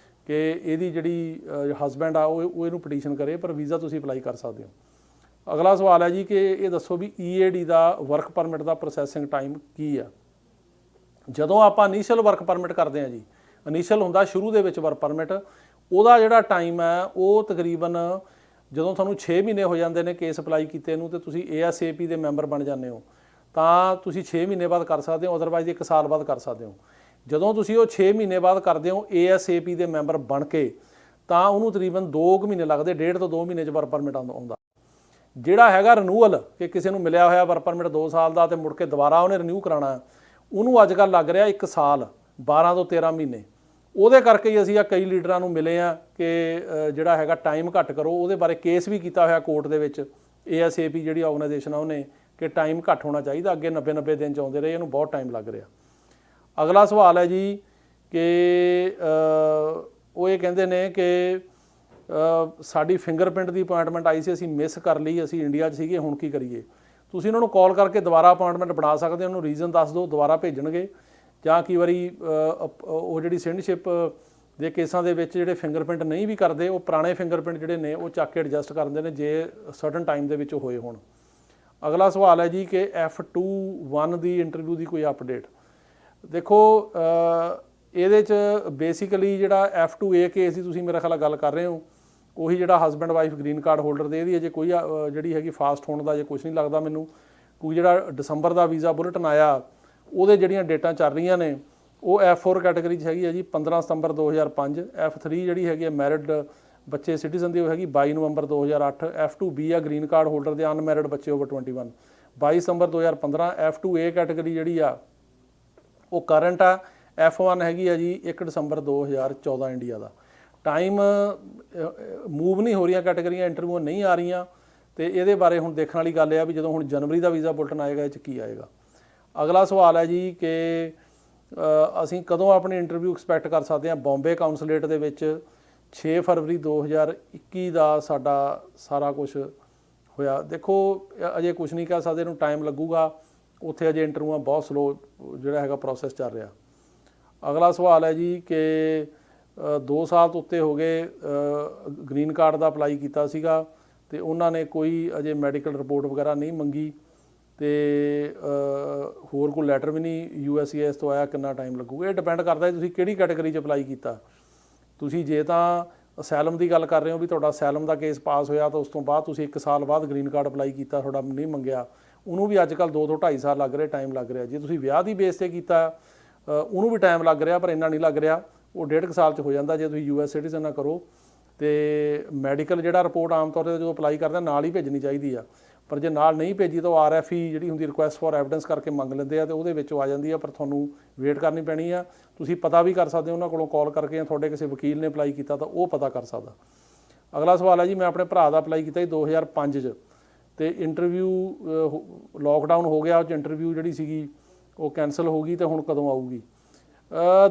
ਕਿ ਇਹਦੀ ਜਿਹੜੀ ਹਸਬੈਂਡ ਆ ਉਹ ਇਹਨੂੰ ਪਟੀਸ਼ਨ ਕਰੇ, ਪਰ ਵੀਜ਼ਾ ਤੁਸੀਂ ਅਪਲਾਈ ਕਰ ਸਕਦੇ ਹੋ। ਅਗਲਾ ਸਵਾਲ ਹੈ ਜੀ ਕਿ ਇਹ ਦੱਸੋ ਵੀ EAD ਦਾ ਵਰਕ ਪਰਮਿਟ ਦਾ ਪ੍ਰੋਸੈਸਿੰਗ ਟਾਈਮ ਕੀ ਆ। ਜਦੋਂ ਆਪਾਂ ਇਨੀਸ਼ੀਅਲ ਵਰਕ ਪਰਮਿਟ ਕਰਦੇ ਹਾਂ ਜੀ, ਇਨੀਸ਼ੀਅਲ ਹੁੰਦਾ ਸ਼ੁਰੂ ਦੇ ਵਿੱਚ ਵਰਕ ਪਰਮਿਟ, ਉਹਦਾ ਜਿਹੜਾ ਟਾਈਮ ਹੈ ਉਹ ਤਕਰੀਬਨ ਜਦੋਂ ਤੁਹਾਨੂੰ 6 ਮਹੀਨੇ ਹੋ ਜਾਂਦੇ ਨੇ ਕੇਸ ਅਪਲਾਈ ਕੀਤੇ ਨੂੰ, ਅਤੇ ਤੁਸੀਂ ASAP ਦੇ ਮੈਂਬਰ ਬਣ ਜਾਂਦੇ ਹੋ, ਤਾਂ ਤੁਸੀਂ 6 ਮਹੀਨੇ ਬਾਅਦ ਕਰ ਸਕਦੇ ਹੋ, ਅਦਰਵਾਈਜ਼ 1 ਸਾਲ ਬਾਅਦ ਕਰ ਸਕਦੇ ਹੋ। ਜਦੋਂ ਤੁਸੀਂ ਉਹ 6 ਮਹੀਨੇ ਬਾਅਦ ਕਰਦੇ ਹੋ ASAP ਦੇ ਮੈਂਬਰ ਬਣ ਕੇ, ਤਾਂ ਉਹਨੂੰ ਤਕਰੀਬਨ 2 ਮਹੀਨੇ ਲੱਗਦੇ, 1.5 ਤੋਂ 2 ਮਹੀਨੇ 'ਚ ਵਰਕ ਪਰਮਿਟ ਆਉਂਦਾ। ਜਿਹੜਾ ਹੈਗਾ ਰਿਨੂਅਲ, ਕਿ ਕਿਸੇ ਨੂੰ ਮਿਲਿਆ ਹੋਇਆ ਵਰਕ ਪਰਮਿਟ 2 ਸਾਲ ਦਾ ਅਤੇ ਮੁੜ ਕੇ ਦੁਬਾਰਾ ਉਹਨੇ ਰਿਨਿਊ ਕਰਾਉਣਾ, ਉਹਨੂੰ ਅੱਜ ਕੱਲ੍ਹ ਲੱਗ ਰਿਹਾ 1 ਸਾਲ 12 ਤੋਂ 13 ਮਹੀਨੇ। ਉਹਦੇ ਕਰਕੇ ਹੀ ਅਸੀਂ ਆ ਕਈ ਲੀਡਰਾਂ ਨੂੰ ਮਿਲੇ ਆ ਕਿ ਜਿਹੜਾ ਹੈਗਾ ਟਾਈਮ ਘੱਟ ਕਰੋ। ਉਹਦੇ ਬਾਰੇ ਕੇਸ ਵੀ ਕੀਤਾ ਹੋਇਆ ਕੋਰਟ ਦੇ ਵਿੱਚ, ASAP ਜਿਹੜੀ ਆਰਗੇਨਾਈਜੇਸ਼ਨ ਆ ਉਹਨੇ, ਕਿ ਟਾਈਮ ਘੱਟ ਹੋਣਾ ਚਾਹੀਦਾ। ਅੱਗੇ 90 ਦਿਨ 'ਚ ਆਉਂਦੇ ਰਹੇ, ਇਹਨੂੰ ਬਹੁਤ ਟਾਈਮ ਲੱਗ ਰਿਹਾ। ਅਗਲਾ ਸਵਾਲ ਹੈ ਜੀ ਕਿ ਉਹ ਇਹ ਕਹਿੰਦੇ ਨੇ ਕਿ ਸਾਡੀ ਫਿੰਗਰਪ੍ਰਿੰਟ ਦੀ ਅਪਾਇੰਟਮੈਂਟ ਆਈ ਸੀ, ਅਸੀਂ ਮਿਸ ਕਰ ਲਈ, ਅਸੀਂ ਇੰਡੀਆ 'ਚ ਸੀਗੇ, ਹੁਣ ਕੀ ਕਰੀਏ। ਤੁਸੀਂ ਉਹਨਾਂ ਨੂੰ ਕਾਲ ਕਰਕੇ ਦੁਬਾਰਾ ਅਪਾਇੰਟਮੈਂਟ ਬਣਾ ਸਕਦੇ ਹੋ, ਉਹਨੂੰ ਰੀਜ਼ਨ ਦੱਸ ਦਿਓ, ਦੁਬਾਰਾ ਭੇਜਣਗੇ। ਜਾਂ ਕਈ ਵਾਰੀ ਉਹ ਜਿਹੜੀ ਸਿਟੀਜ਼ਨਸ਼ਿਪ ਦੇ ਕੇਸਾਂ ਦੇ ਵਿੱਚ ਜਿਹੜੇ ਫਿੰਗਰਪ੍ਰਿੰਟ ਨਹੀਂ ਵੀ ਕਰਦੇ, ਉਹ ਪੁਰਾਣੇ ਫਿੰਗਰਪ੍ਰਿੰਟ ਜਿਹੜੇ ਨੇ ਉਹ ਚੱਕ ਕੇ ਐਡਜਸਟ ਕਰ ਦਿੰਦੇ ਨੇ, ਜੇ ਸਰਟਨ ਟਾਈਮ ਦੇ ਵਿੱਚ ਹੋਏ ਹੋਣ। ਅਗਲਾ ਸਵਾਲ ਹੈ ਜੀ ਕਿ F21 ਦੀ ਇੰਟਰਵਿਊ ਦੀ ਕੋਈ ਅਪਡੇਟ। ਦੇਖੋ ਇਹਦੇ 'ਚ ਬੇਸਿਕਲੀ ਜਿਹੜਾ F2A ਕੇਸ ਦੀ ਤੁਸੀਂ ਮੇਰਾ ਖਿਆਲ ਗੱਲ ਕਰ ਰਹੇ ਹੋ, ਉਹੀ ਜਿਹੜਾ husband wife green card holder ਦੇ ਇਹਦੀ ਅਜੇ ਕੋਈ ਜਿਹੜੀ ਹੈਗੀ ਫਾਸਟ ਹੋਣ ਦਾ ਅਜੇ ਕੁਝ ਨਹੀਂ ਲੱਗਦਾ ਮੈਨੂੰ, ਕਿਉਂਕਿ ਜਿਹੜਾ ਦਸੰਬਰ ਦਾ ਵੀਜ਼ਾ ਬੁਲੇਟਿਨ ਆਇਆ ਉਹਦੇ ਜਿਹੜੀਆਂ ਡੇਟਾਂ ਚੱਲ ਰਹੀਆਂ ਨੇ ਉਹ F4 ਕੈਟਾਗਰੀ 'ਚ ਹੈਗੀ ਹੈ ਜੀ 15 ਸਤੰਬਰ 2005, F3 ਜਿਹੜੀ ਹੈਗੀ ਹੈ ਮੈਰਿਡ ਬੱਚੇ ਸਿਟੀਜ਼ਨ ਦੀ ਉਹ ਹੈਗੀ 22 ਨਵੰਬਰ 2008, F2B ਆ ਗ੍ਰੀਨ ਕਾਰਡ ਹੋਲਡਰ ਦੇ ਅਨਮੈਰਿਡ ਬੱਚੇ ਓਵਰ 21 22 ਸਤੰਬਰ 2015, F2A ਕੈਟਾਗਰੀ ਜਿਹੜੀ ਆ ਉਹ ਕਰੰਟ ਆ, F1 ਹੈਗੀ ਆ ਜੀ 1 ਦਸੰਬਰ 2014 ਇੰਡੀਆ ਦਾ। ਟਾਈਮ ਮੂਵ ਨਹੀਂ ਹੋ ਰਹੀਆਂ ਕੈਟਾਗਰੀਆਂ, ਇੰਟਰਵਿਊ ਨਹੀਂ ਆ ਰਹੀਆਂ, ਤੇ ਇਹਦੇ ਬਾਰੇ ਹੁਣ ਦੇਖਣ ਵਾਲੀ ਗੱਲ ਆ ਵੀ ਜਦੋਂ ਹੁਣ ਜਨਵਰੀ ਦਾ ਵੀਜ਼ਾ ਬੁਲਟਨ ਆਏਗਾ ਇਹ 'ਚ ਕੀ ਆਏਗਾ। ਅਗਲਾ ਸਵਾਲ ਹੈ ਜੀ ਕਿ ਅਸੀਂ ਕਦੋਂ ਆਪਣੀ ਇੰਟਰਵਿਊ ਐਕਸਪੈਕਟ ਕਰ ਸਕਦੇ ਹਾਂ। ਬੰਬੇ ਕਾਉਂਸਲੇਟ ਦੇ ਵਿੱਚ 6 ਫਰਵਰੀ 2021 ਦਾ ਸਾਡਾ ਸਾਰਾ ਕੁਝ ਹੋਇਆ। ਦੇਖੋ ਅਜੇ ਕੁਝ ਨਹੀਂ ਕਹਿ ਸਕਦੇ, ਇਹਨੂੰ ਟਾਈਮ ਲੱਗੂਗਾ, ਉੱਥੇ ਅਜੇ ਇੰਟਰਵਿਊਆਂ ਬਹੁਤ ਸਲੋ ਜਿਹੜਾ ਹੈਗਾ ਪ੍ਰੋਸੈਸ ਚੱਲ ਰਿਹਾ। ਅਗਲਾ ਸਵਾਲ ਹੈ ਜੀ ਕਿ 2 ਸਾਲ ਤੋਂ ਉੱਤੇ ਹੋ ਗਏ ਗ੍ਰੀਨ ਕਾਰਡ ਦਾ ਅਪਲਾਈ ਕੀਤਾ ਸੀਗਾ ਤੇ ਉਹਨਾਂ ਨੇ ਕੋਈ ਅਜੇ ਮੈਡੀਕਲ ਰਿਪੋਰਟ ਵਗੈਰਾ ਨਹੀਂ ਮੰਗੀ, ਤੇ ਹੋਰ ਕੋਈ ਲੈਟਰ ਵੀ ਨਹੀਂ USCIS ਤੋਂ ਆਇਆ, ਕਿੰਨਾ ਟਾਈਮ ਲੱਗੂਗਾ। ਇਹ ਡਿਪੈਂਡ ਕਰਦਾ ਹੈ ਤੁਸੀਂ ਕਿਹੜੀ ਕੈਟਾਗਰੀ 'ਚ ਅਪਲਾਈ ਕੀਤਾ। ਤੁਸੀਂ ਜੇ ਤਾਂ ਅਸੈਲਮ ਦੀ ਗੱਲ ਕਰ ਰਹੇ ਹੋ ਵੀ ਤੁਹਾਡਾ ਅਸੈਲਮ ਦਾ ਕੇਸ ਪਾਸ ਹੋਇਆ ਤਾਂ ਉਸ ਤੋਂ ਬਾਅਦ ਤੁਸੀਂ 1 ਸਾਲ ਬਾਅਦ ਗ੍ਰੀਨ ਕਾਰਡ ਅਪਲਾਈ ਕੀਤਾ, ਤੁਹਾਡਾ ਨਹੀਂ ਮੰਗਿਆ, ਉਹਨੂੰ ਵੀ ਅੱਜ ਕੱਲ੍ਹ 2 ਤੋਂ 2.5 ਸਾਲ ਲੱਗ ਰਹੇ, ਟਾਈਮ ਲੱਗ ਰਿਹਾ। ਜੇ ਤੁਸੀਂ ਵਿਆਹ ਦੀ ਬੇਸ 'ਤੇ ਕੀਤਾ ਉਹਨੂੰ ਵੀ ਟਾਈਮ ਲੱਗ ਰਿਹਾ, ਪਰ ਇੰਨਾ ਨਹੀਂ ਲੱਗ ਰਿਹਾ, ਉਹ 1.5 ਸਾਲ 'ਚ ਹੋ ਜਾਂਦਾ ਜੇ ਤੁਸੀਂ US ਸਿਟੀਜ਼ਨ ਨਾ ਕਰੋ। ਤੇ ਮੈਡੀਕਲ ਜਿਹੜਾ ਰਿਪੋਰਟ ਆਮ ਤੌਰ 'ਤੇ ਜਦੋਂ ਅਪਲਾਈ ਕਰਦੇ ਨਾਲ ਹੀ ਭੇਜਣੀ ਚਾਹੀਦੀ ਆ, ਪਰ ਜੇ ਨਾਲ ਨਹੀਂ ਭੇਜੀ ਤਾਂ ਉਹ RFE ਜਿਹੜੀ ਹੁੰਦੀ ਰਿਕੁਐਸਟ ਫॉर ਐਵੀਡੈਂਸ ਕਰਕੇ ਮੰਗ ਲੈਂਦੇ ਆ, ਤੇ ਉਹਦੇ ਵਿੱਚੋਂ ਆ ਜਾਂਦੀ ਆ, ਪਰ ਤੁਹਾਨੂੰ ਵੇਟ ਕਰਨੀ ਪੈਣੀ ਆ। ਤੁਸੀਂ ਪਤਾ ਵੀ ਕਰ ਸਕਦੇ ਹੋ ਉਹਨਾਂ ਕੋਲੋਂ ਕਾਲ ਕਰਕੇ, ਜਾਂ ਤੁਹਾਡੇ ਕਿਸੇ ਵਕੀਲ ਨੇ ਅਪਲਾਈ ਕੀਤਾ ਤਾਂ ਉਹ ਪਤਾ ਕਰ ਸਕਦਾ। ਅਗਲਾ ਸਵਾਲ ਹੈ ਜੀ, ਮੈਂ ਆਪਣੇ ਭਰਾ ਦਾ ਅਪਲਾਈ ਕੀਤਾ ਜੀ 2005 'ਚ, ਤੇ ਇੰਟਰਵਿਊ ਲੋਕਡਾਊਨ ਹੋ ਗਿਆ, ਉਹ 'ਚ ਇੰਟਰਵਿਊ ਜਿਹੜੀ ਸੀਗੀ ਉਹ ਕੈਂਸਲ ਹੋ ਗਈ, ਤੇ ਹੁਣ ਕਦੋਂ ਆਊਗੀ।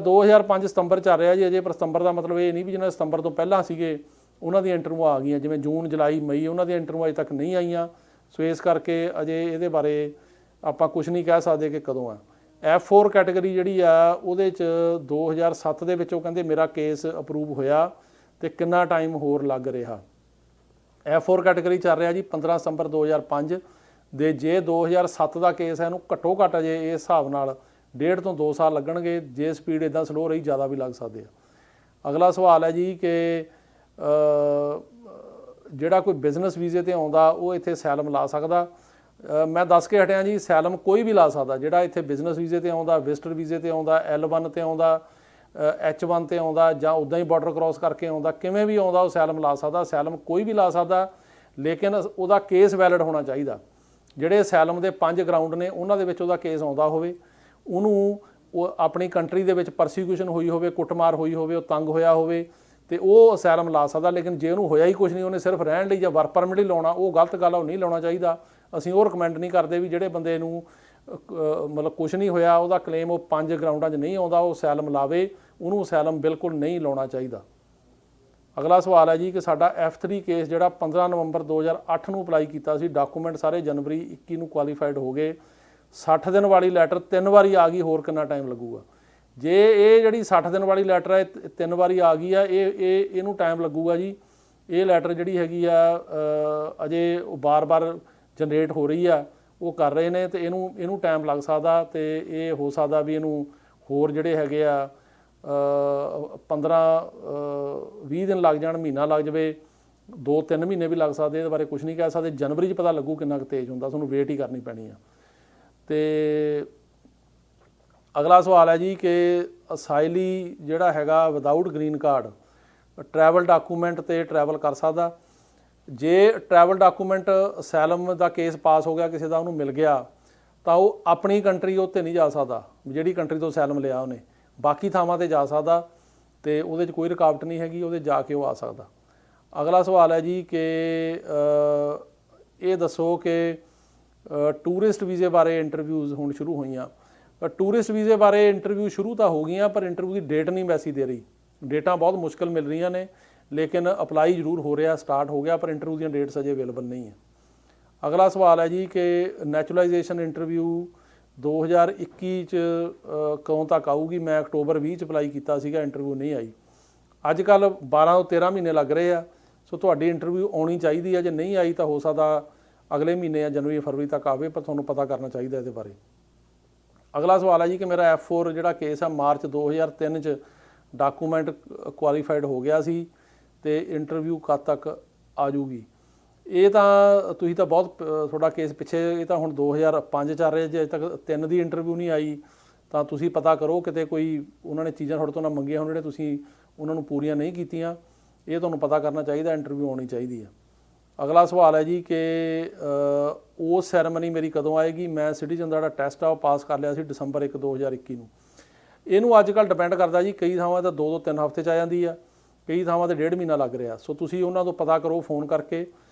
2005 ਸਤੰਬਰ ਚੱਲ ਰਿਹਾ ਜੀ ਅਜੇ, ਪਰ ਸਤੰਬਰ ਦਾ ਮਤਲਬ ਇਹ ਨਹੀਂ ਵੀ ਜਿਹਨਾਂ ਸਤੰਬਰ ਤੋਂ ਪਹਿਲਾਂ ਸੀਗੇ ਉਹਨਾਂ ਦੀਆਂ ਇੰਟਰਵਿਊ ਆ ਗਈਆਂ, ਜਿਵੇਂ ਜੂਨ ਜੁਲਾਈ ਮਈ ਉਹਨਾਂ ਦੀਆਂ ਇੰਟਰਵਿਊ ਅਜੇ ਤੱਕ ਨਹੀਂ ਆਈਆਂ। ਸੋ ਇਸ ਕਰਕੇ ਅਜੇ ਇਹਦੇ ਬਾਰੇ ਆਪਾਂ ਕੁਝ ਨਹੀਂ ਕਹਿ ਸਕਦੇ ਕਿ ਕਦੋਂ ਆ। F4 ਕੈਟਾਗਰੀ ਜਿਹੜੀ ਆ ਉਹਦੇ 'ਚ 2007 ਦੇ ਵਿੱਚ ਉਹ ਕਹਿੰਦੇ ਮੇਰਾ ਕੇਸ ਅਪਰੂਵ ਹੋਇਆ, ਤੇ ਕਿੰਨਾ ਟਾਈਮ ਹੋਰ ਲੱਗ ਰਿਹਾ। F4 ਕੈਟਾਗਰੀ ਚੱਲ ਰਿਹਾ ਜੀ 15 ਸਤੰਬਰ 2005 ਦੇ। ਜੇ 2007 ਦਾ ਕੇਸ ਹੈ ਇਹਨੂੰ ਘੱਟੋ ਘੱਟ ਅਜੇ ਇਸ ਹਿਸਾਬ ਨਾਲ 1.5 ਤੋਂ 2 ਸਾਲ ਲੱਗਣਗੇ, ਜੇ ਸਪੀਡ ਇੱਦਾਂ ਸਲੋ ਰਹੀ ਜ਼ਿਆਦਾ ਵੀ ਲੱਗ ਸਕਦੇ ਆ। ਅਗਲਾ ਸਵਾਲ ਹੈ ਜੀ ਕਿ ਜਿਹੜਾ ਕੋਈ ਬਿਜ਼ਨਸ ਵੀਜ਼ੇ 'ਤੇ ਆਉਂਦਾ ਉਹ ਇੱਥੇ ਸੈਲਮ ਲਾ ਸਕਦਾ। ਮੈਂ ਦੱਸ ਕੇ ਹਟਿਆ ਜੀ, ਸੈਲਮ ਕੋਈ ਵੀ ਲਾ ਸਕਦਾ, ਜਿਹੜਾ ਇੱਥੇ ਬਿਜ਼ਨਸ ਵੀਜ਼ੇ 'ਤੇ ਆਉਂਦਾ, ਵਿਜ਼ਟਰ ਵੀਜ਼ੇ 'ਤੇ ਆਉਂਦਾ, L1 'ਤੇ ਆਉਂਦਾ, H1 'ਤੇ ਆਉਂਦਾ, ਜਾਂ ਉੱਦਾਂ ਹੀ ਬਾਰਡਰ ਕ੍ਰੋਸ ਕਰਕੇ ਆਉਂਦਾ, ਕਿਵੇਂ ਵੀ ਆਉਂਦਾ ਉਹ ਸੈਲਮ ਲਾ ਸਕਦਾ। ਸੈਲਮ ਕੋਈ ਵੀ ਲਾ ਸਕਦਾ, ਲੇਕਿਨ ਉਹਦਾ ਕੇਸ ਵੈਲਿਡ ਹੋਣਾ ਚਾਹੀਦਾ। ਜਿਹੜੇ ਸੈਲਮ ਦੇ 5 ਗਰਾਊਂਡ ਨੇ ਉਹਨਾਂ ਦੇ ਵਿੱਚ ਉਹਦਾ ਕੇਸ ਆਉਂਦਾ ਹੋਵੇ, ਉਹਨੂੰ ਉਹ ਆਪਣੀ ਕੰਟਰੀ ਦੇ ਵਿੱਚ ਪਰਸੀਕਿਊਸ਼ਨ ਹੋਈ ਹੋਵੇ, ਕੁੱਟਮਾਰ ਹੋਈ ਹੋਵੇ, ਉਹ ਤੰਗ ਹੋਇਆ ਹੋਵੇ, ਤੇ ਉਹ ਅਸੈਲਮ ਲਾ ਸਕਦਾ। ਲੇਕਿਨ ਜੇ ਉਹਨੂੰ ਹੋਇਆ ਹੀ ਕੁਝ ਨਹੀਂ, ਉਹਨੇ ਸਿਰਫ ਰਹਿਣ ਲਈ ਜਾਂ ਵਰਕ ਪਰਮਿਟ ਹੀ ਲਾਉਣਾ, ਉਹ ਗਲਤ ਗੱਲ ਆ, ਉਹ ਨਹੀਂ ਲਾਉਣਾ ਚਾਹੀਦਾ। ਅਸੀਂ ਉਹ ਰਿਕਮੈਂਡ ਨਹੀਂ ਕਰਦੇ ਵੀ ਜਿਹੜੇ ਬੰਦੇ ਨੂੰ ਮਤਲਬ ਕੁਝ ਨਹੀਂ ਹੋਇਆ, ਉਹਦਾ ਕਲੇਮ ਉਹ 5 ਗਰਾਊਂਡਾਂ 'ਚ ਨਹੀਂ ਆਉਂਦਾ, ਉਹ ਅਸੈਲਮ ਲਾਵੇ, ਉਹਨੂੰ ਅਸੈਲਮ ਬਿਲਕੁਲ ਨਹੀਂ ਲਾਉਣਾ ਚਾਹੀਦਾ। ਅਗਲਾ ਸਵਾਲ ਹੈ ਜੀ ਕਿ ਸਾਡਾ F3 ਕੇਸ ਜਿਹੜਾ 15 ਨਵੰਬਰ 2008 ਨੂੰ ਅਪਲਾਈ ਕੀਤਾ ਸੀ, ਡਾਕੂਮੈਂਟ ਸਾਰੇ ਜਨਵਰੀ 21 ਨੂੰ ਕੁਆਲੀਫਾਈਡ ਹੋ ਗਏ, 60 ਦਿਨ ਵਾਲੀ ਲੈਟਰ 3 ਵਾਰੀ ਆ ਗਈ, ਹੋਰ ਕਿੰਨਾ ਟਾਈਮ ਲੱਗੂਗਾ। ਜੇ ਇਹ ਜਿਹੜੀ 60 ਦਿਨ ਵਾਲੀ ਲੈਟਰ ਹੈ 3 ਵਾਰੀ ਆ ਗਈ ਆ, ਇਹਨੂੰ ਟਾਈਮ ਲੱਗੂਗਾ ਜੀ। ਇਹ ਲੈਟਰ ਜਿਹੜੀ ਹੈਗੀ ਆ ਅਜੇ ਉਹ ਬਾਰ-ਬਾਰ ਜਨਰੇਟ ਹੋ ਰਹੀ ਆ, ਉਹ ਕਰ ਰਹੇ ਨੇ, ਤੇ ਇਹਨੂੰ ਟਾਈਮ ਲੱਗ ਸਕਦਾ, ਤੇ ਇਹ ਹੋ ਸਕਦਾ ਵੀ ਇਹਨੂੰ ਹੋਰ ਜਿਹੜੇ ਹੈਗੇ ਆ 15-20 ਦਿਨ ਲੱਗ ਜਾਣ, ਮਹੀਨਾ ਲੱਗ ਜਾਵੇ, 2-3 ਮਹੀਨੇ ਵੀ ਲੱਗ ਸਕਦੇ। ਇਹਦੇ ਬਾਰੇ ਕੁਝ ਨਹੀਂ ਕਹਿ ਸਕਦੇ। ਜਨਵਰੀ 'ਚ ਪਤਾ ਲੱਗੂ ਕਿੰਨਾ ਕੁ ਤੇਜ਼ ਹੁੰਦਾ, ਤੁਹਾਨੂੰ ਵੇਟ ਹੀ ਕਰਨੀ ਪੈਣੀ ਆ। ਤੇ ਅਗਲਾ ਸਵਾਲ ਹੈ ਜੀ ਕਿ ਅਸਾਈਲੀ ਜਿਹੜਾ ਹੈਗਾ without green card travel document 'ਤੇ ਟਰੈਵਲ ਕਰ ਸਕਦਾ। ਜੇ ਟਰੈਵਲ ਡਾਕੂਮੈਂਟ ਅਸੈਲਮ ਦਾ ਕੇਸ ਪਾਸ ਹੋ ਗਿਆ ਕਿਸੇ ਦਾ, ਉਹਨੂੰ ਮਿਲ ਗਿਆ, ਤਾਂ ਉਹ ਆਪਣੀ ਕੰਟਰੀ ਉੱਤੇ ਨਹੀਂ ਜਾ ਸਕਦਾ, ਜਿਹੜੀ ਕੰਟਰੀ ਤੋਂ ਅਸੈਲਮ ਲਿਆ ਉਹਨੇ, ਬਾਕੀ ਥਾਵਾਂ 'ਤੇ ਜਾ ਸਕਦਾ, ਤੇ ਉਹਦੇ 'ਚ ਕੋਈ ਰੁਕਾਵਟ ਨਹੀਂ ਹੈਗੀ, ਉਹਦੇ ਜਾ ਕੇ ਉਹ ਆ ਸਕਦਾ। ਅਗਲਾ ਸਵਾਲ ਹੈ ਜੀ ਕਿ ਇਹ ਦੱਸੋ ਕਿ ਟੂਰਿਸਟ ਵੀਜ਼ੇ ਬਾਰੇ ਇੰਟਰਵਿਊਜ਼ ਹੁਣ ਸ਼ੁਰੂ ਹੋਈਆਂ। ਟੂਰਿਸਟ ਵੀਜ਼ੇ ਬਾਰੇ ਇੰਟਰਵਿਊ ਸ਼ੁਰੂ ਤਾਂ ਹੋ ਗਈਆਂ, ਪਰ ਇੰਟਰਵਿਊ ਦੀ ਡੇਟ ਨਹੀਂ ਮੈਸੀ ਦੇ ਰਹੀ। ਡੇਟਾਂ ਬਹੁਤ ਮੁਸ਼ਕਿਲ ਮਿਲ ਰਹੀਆਂ ਨੇ, ਲੇਕਿਨ ਅਪਲਾਈ ਜ਼ਰੂਰ ਹੋ ਰਿਹਾ, ਸਟਾਰਟ ਹੋ ਗਿਆ, ਪਰ ਇੰਟਰਵਿਊ ਦੀਆਂ ਡੇਟਸ ਅਜੇ ਅਵੇਲੇਬਲ ਨਹੀਂ ਹੈ। ਅਗਲਾ ਸਵਾਲ ਹੈ ਜੀ ਕਿ ਨੈਚੁਰਲਾਈਜੇਸ਼ਨ ਇੰਟਰਵਿਊ 2021 'ਚ ਕਦੋਂ ਤੱਕ ਆਊਗੀ। ਮੈਂ ਅਕਤੂਬਰ 20 'ਚ ਅਪਲਾਈ ਕੀਤਾ ਸੀਗਾ, ਇੰਟਰਵਿਊ ਨਹੀਂ ਆਈ। ਅੱਜ ਕੱਲ੍ਹ 12 ਤੋਂ 13 ਮਹੀਨੇ ਲੱਗ ਰਹੇ ਆ, ਸੋ ਤੁਹਾਡੀ ਇੰਟਰਵਿਊ ਆਉਣੀ ਚਾਹੀਦੀ ਹੈ। ਜੇ ਨਹੀਂ ਆਈ ਤਾਂ ਹੋ ਸਕਦਾ ਅਗਲੇ ਮਹੀਨੇ ਜਾਂ ਜਨਵਰੀ ਫਰਵਰੀ ਤੱਕ ਆਵੇ, ਪਰ ਤੁਹਾਨੂੰ ਪਤਾ ਕਰਨਾ ਚਾਹੀਦਾ ਇਹਦੇ ਬਾਰੇ। ਅਗਲਾ ਸਵਾਲ ਹੈ ਜੀ ਕਿ ਮੇਰਾ F4 ਜਿਹੜਾ ਕੇਸ ਆ ਮਾਰਚ 2003 'ਚ ਡਾਕੂਮੈਂਟ ਕੁਆਲੀਫਾਈਡ ਹੋ ਗਿਆ ਸੀ, ਤੇ ਇੰਟਰਵਿਊ ਕਦ ਤੱਕ ਆ ਜੂਗੀ। ਇਹ ਤਾਂ ਤੁਸੀਂ ਤਾਂ ਬਹੁਤ ਤੁਹਾਡਾ ਕੇਸ ਪਿੱਛੇ, ਇਹ ਤਾਂ ਹੁਣ 2005 ਚੱਲ ਰਿਹਾ, ਜੇ ਅਜੇ ਤੱਕ 3 ਦੀ ਇੰਟਰਵਿਊ ਨਹੀਂ ਆਈ ਤਾਂ ਤੁਸੀਂ ਪਤਾ ਕਰੋ ਕਿਤੇ ਕੋਈ ਉਹਨਾਂ ਨੇ ਚੀਜ਼ਾਂ ਤੁਹਾਡੇ ਤੋਂ ਨਾ ਮੰਗੀਆਂ ਹੋਣ ਜਿਹੜੇ ਤੁਸੀਂ ਉਹਨਾਂ ਨੂੰ ਪੂਰੀਆਂ ਨਹੀਂ ਕੀਤੀਆਂ। ਇਹ ਤੁਹਾਨੂੰ ਪਤਾ ਕਰਨਾ ਚਾਹੀਦਾ, ਇੰਟਰਵਿਊ ਆਉਣੀ ਚਾਹੀਦੀ ਆ। ਅਗਲਾ ਸਵਾਲ ਹੈ ਜੀ ਕਿ ਉਹ ਸੈਰੇਮਨੀ ਮੇਰੀ ਕਦੋਂ ਆਏਗੀ? ਮੈਂ ਸਿਟੀਜ਼ਨ ਦਾ ਜਿਹੜਾ ਟੈਸਟ ਆ ਉਹ ਪਾਸ ਕਰ ਲਿਆ ਸੀ December 1, 2021 ਨੂੰ। ਇਹਨੂੰ ਅੱਜ ਕੱਲ੍ਹ ਡਿਪੈਂਡ ਕਰਦਾ ਜੀ, ਕਈ ਥਾਵਾਂ ਤਾਂ 2 ਤੋਂ 3 ਹਫ਼ਤੇ 'ਚ ਆ ਜਾਂਦੀ ਆ, ਕਈ ਥਾਵਾਂ 'ਤੇ 1.5 ਮਹੀਨਾ ਲੱਗ ਰਿਹਾ। ਸੋ ਤੁਸੀਂ ਉਹਨਾਂ ਤੋਂ ਪਤਾ ਕਰੋ ਫੋਨ ਕਰਕੇ,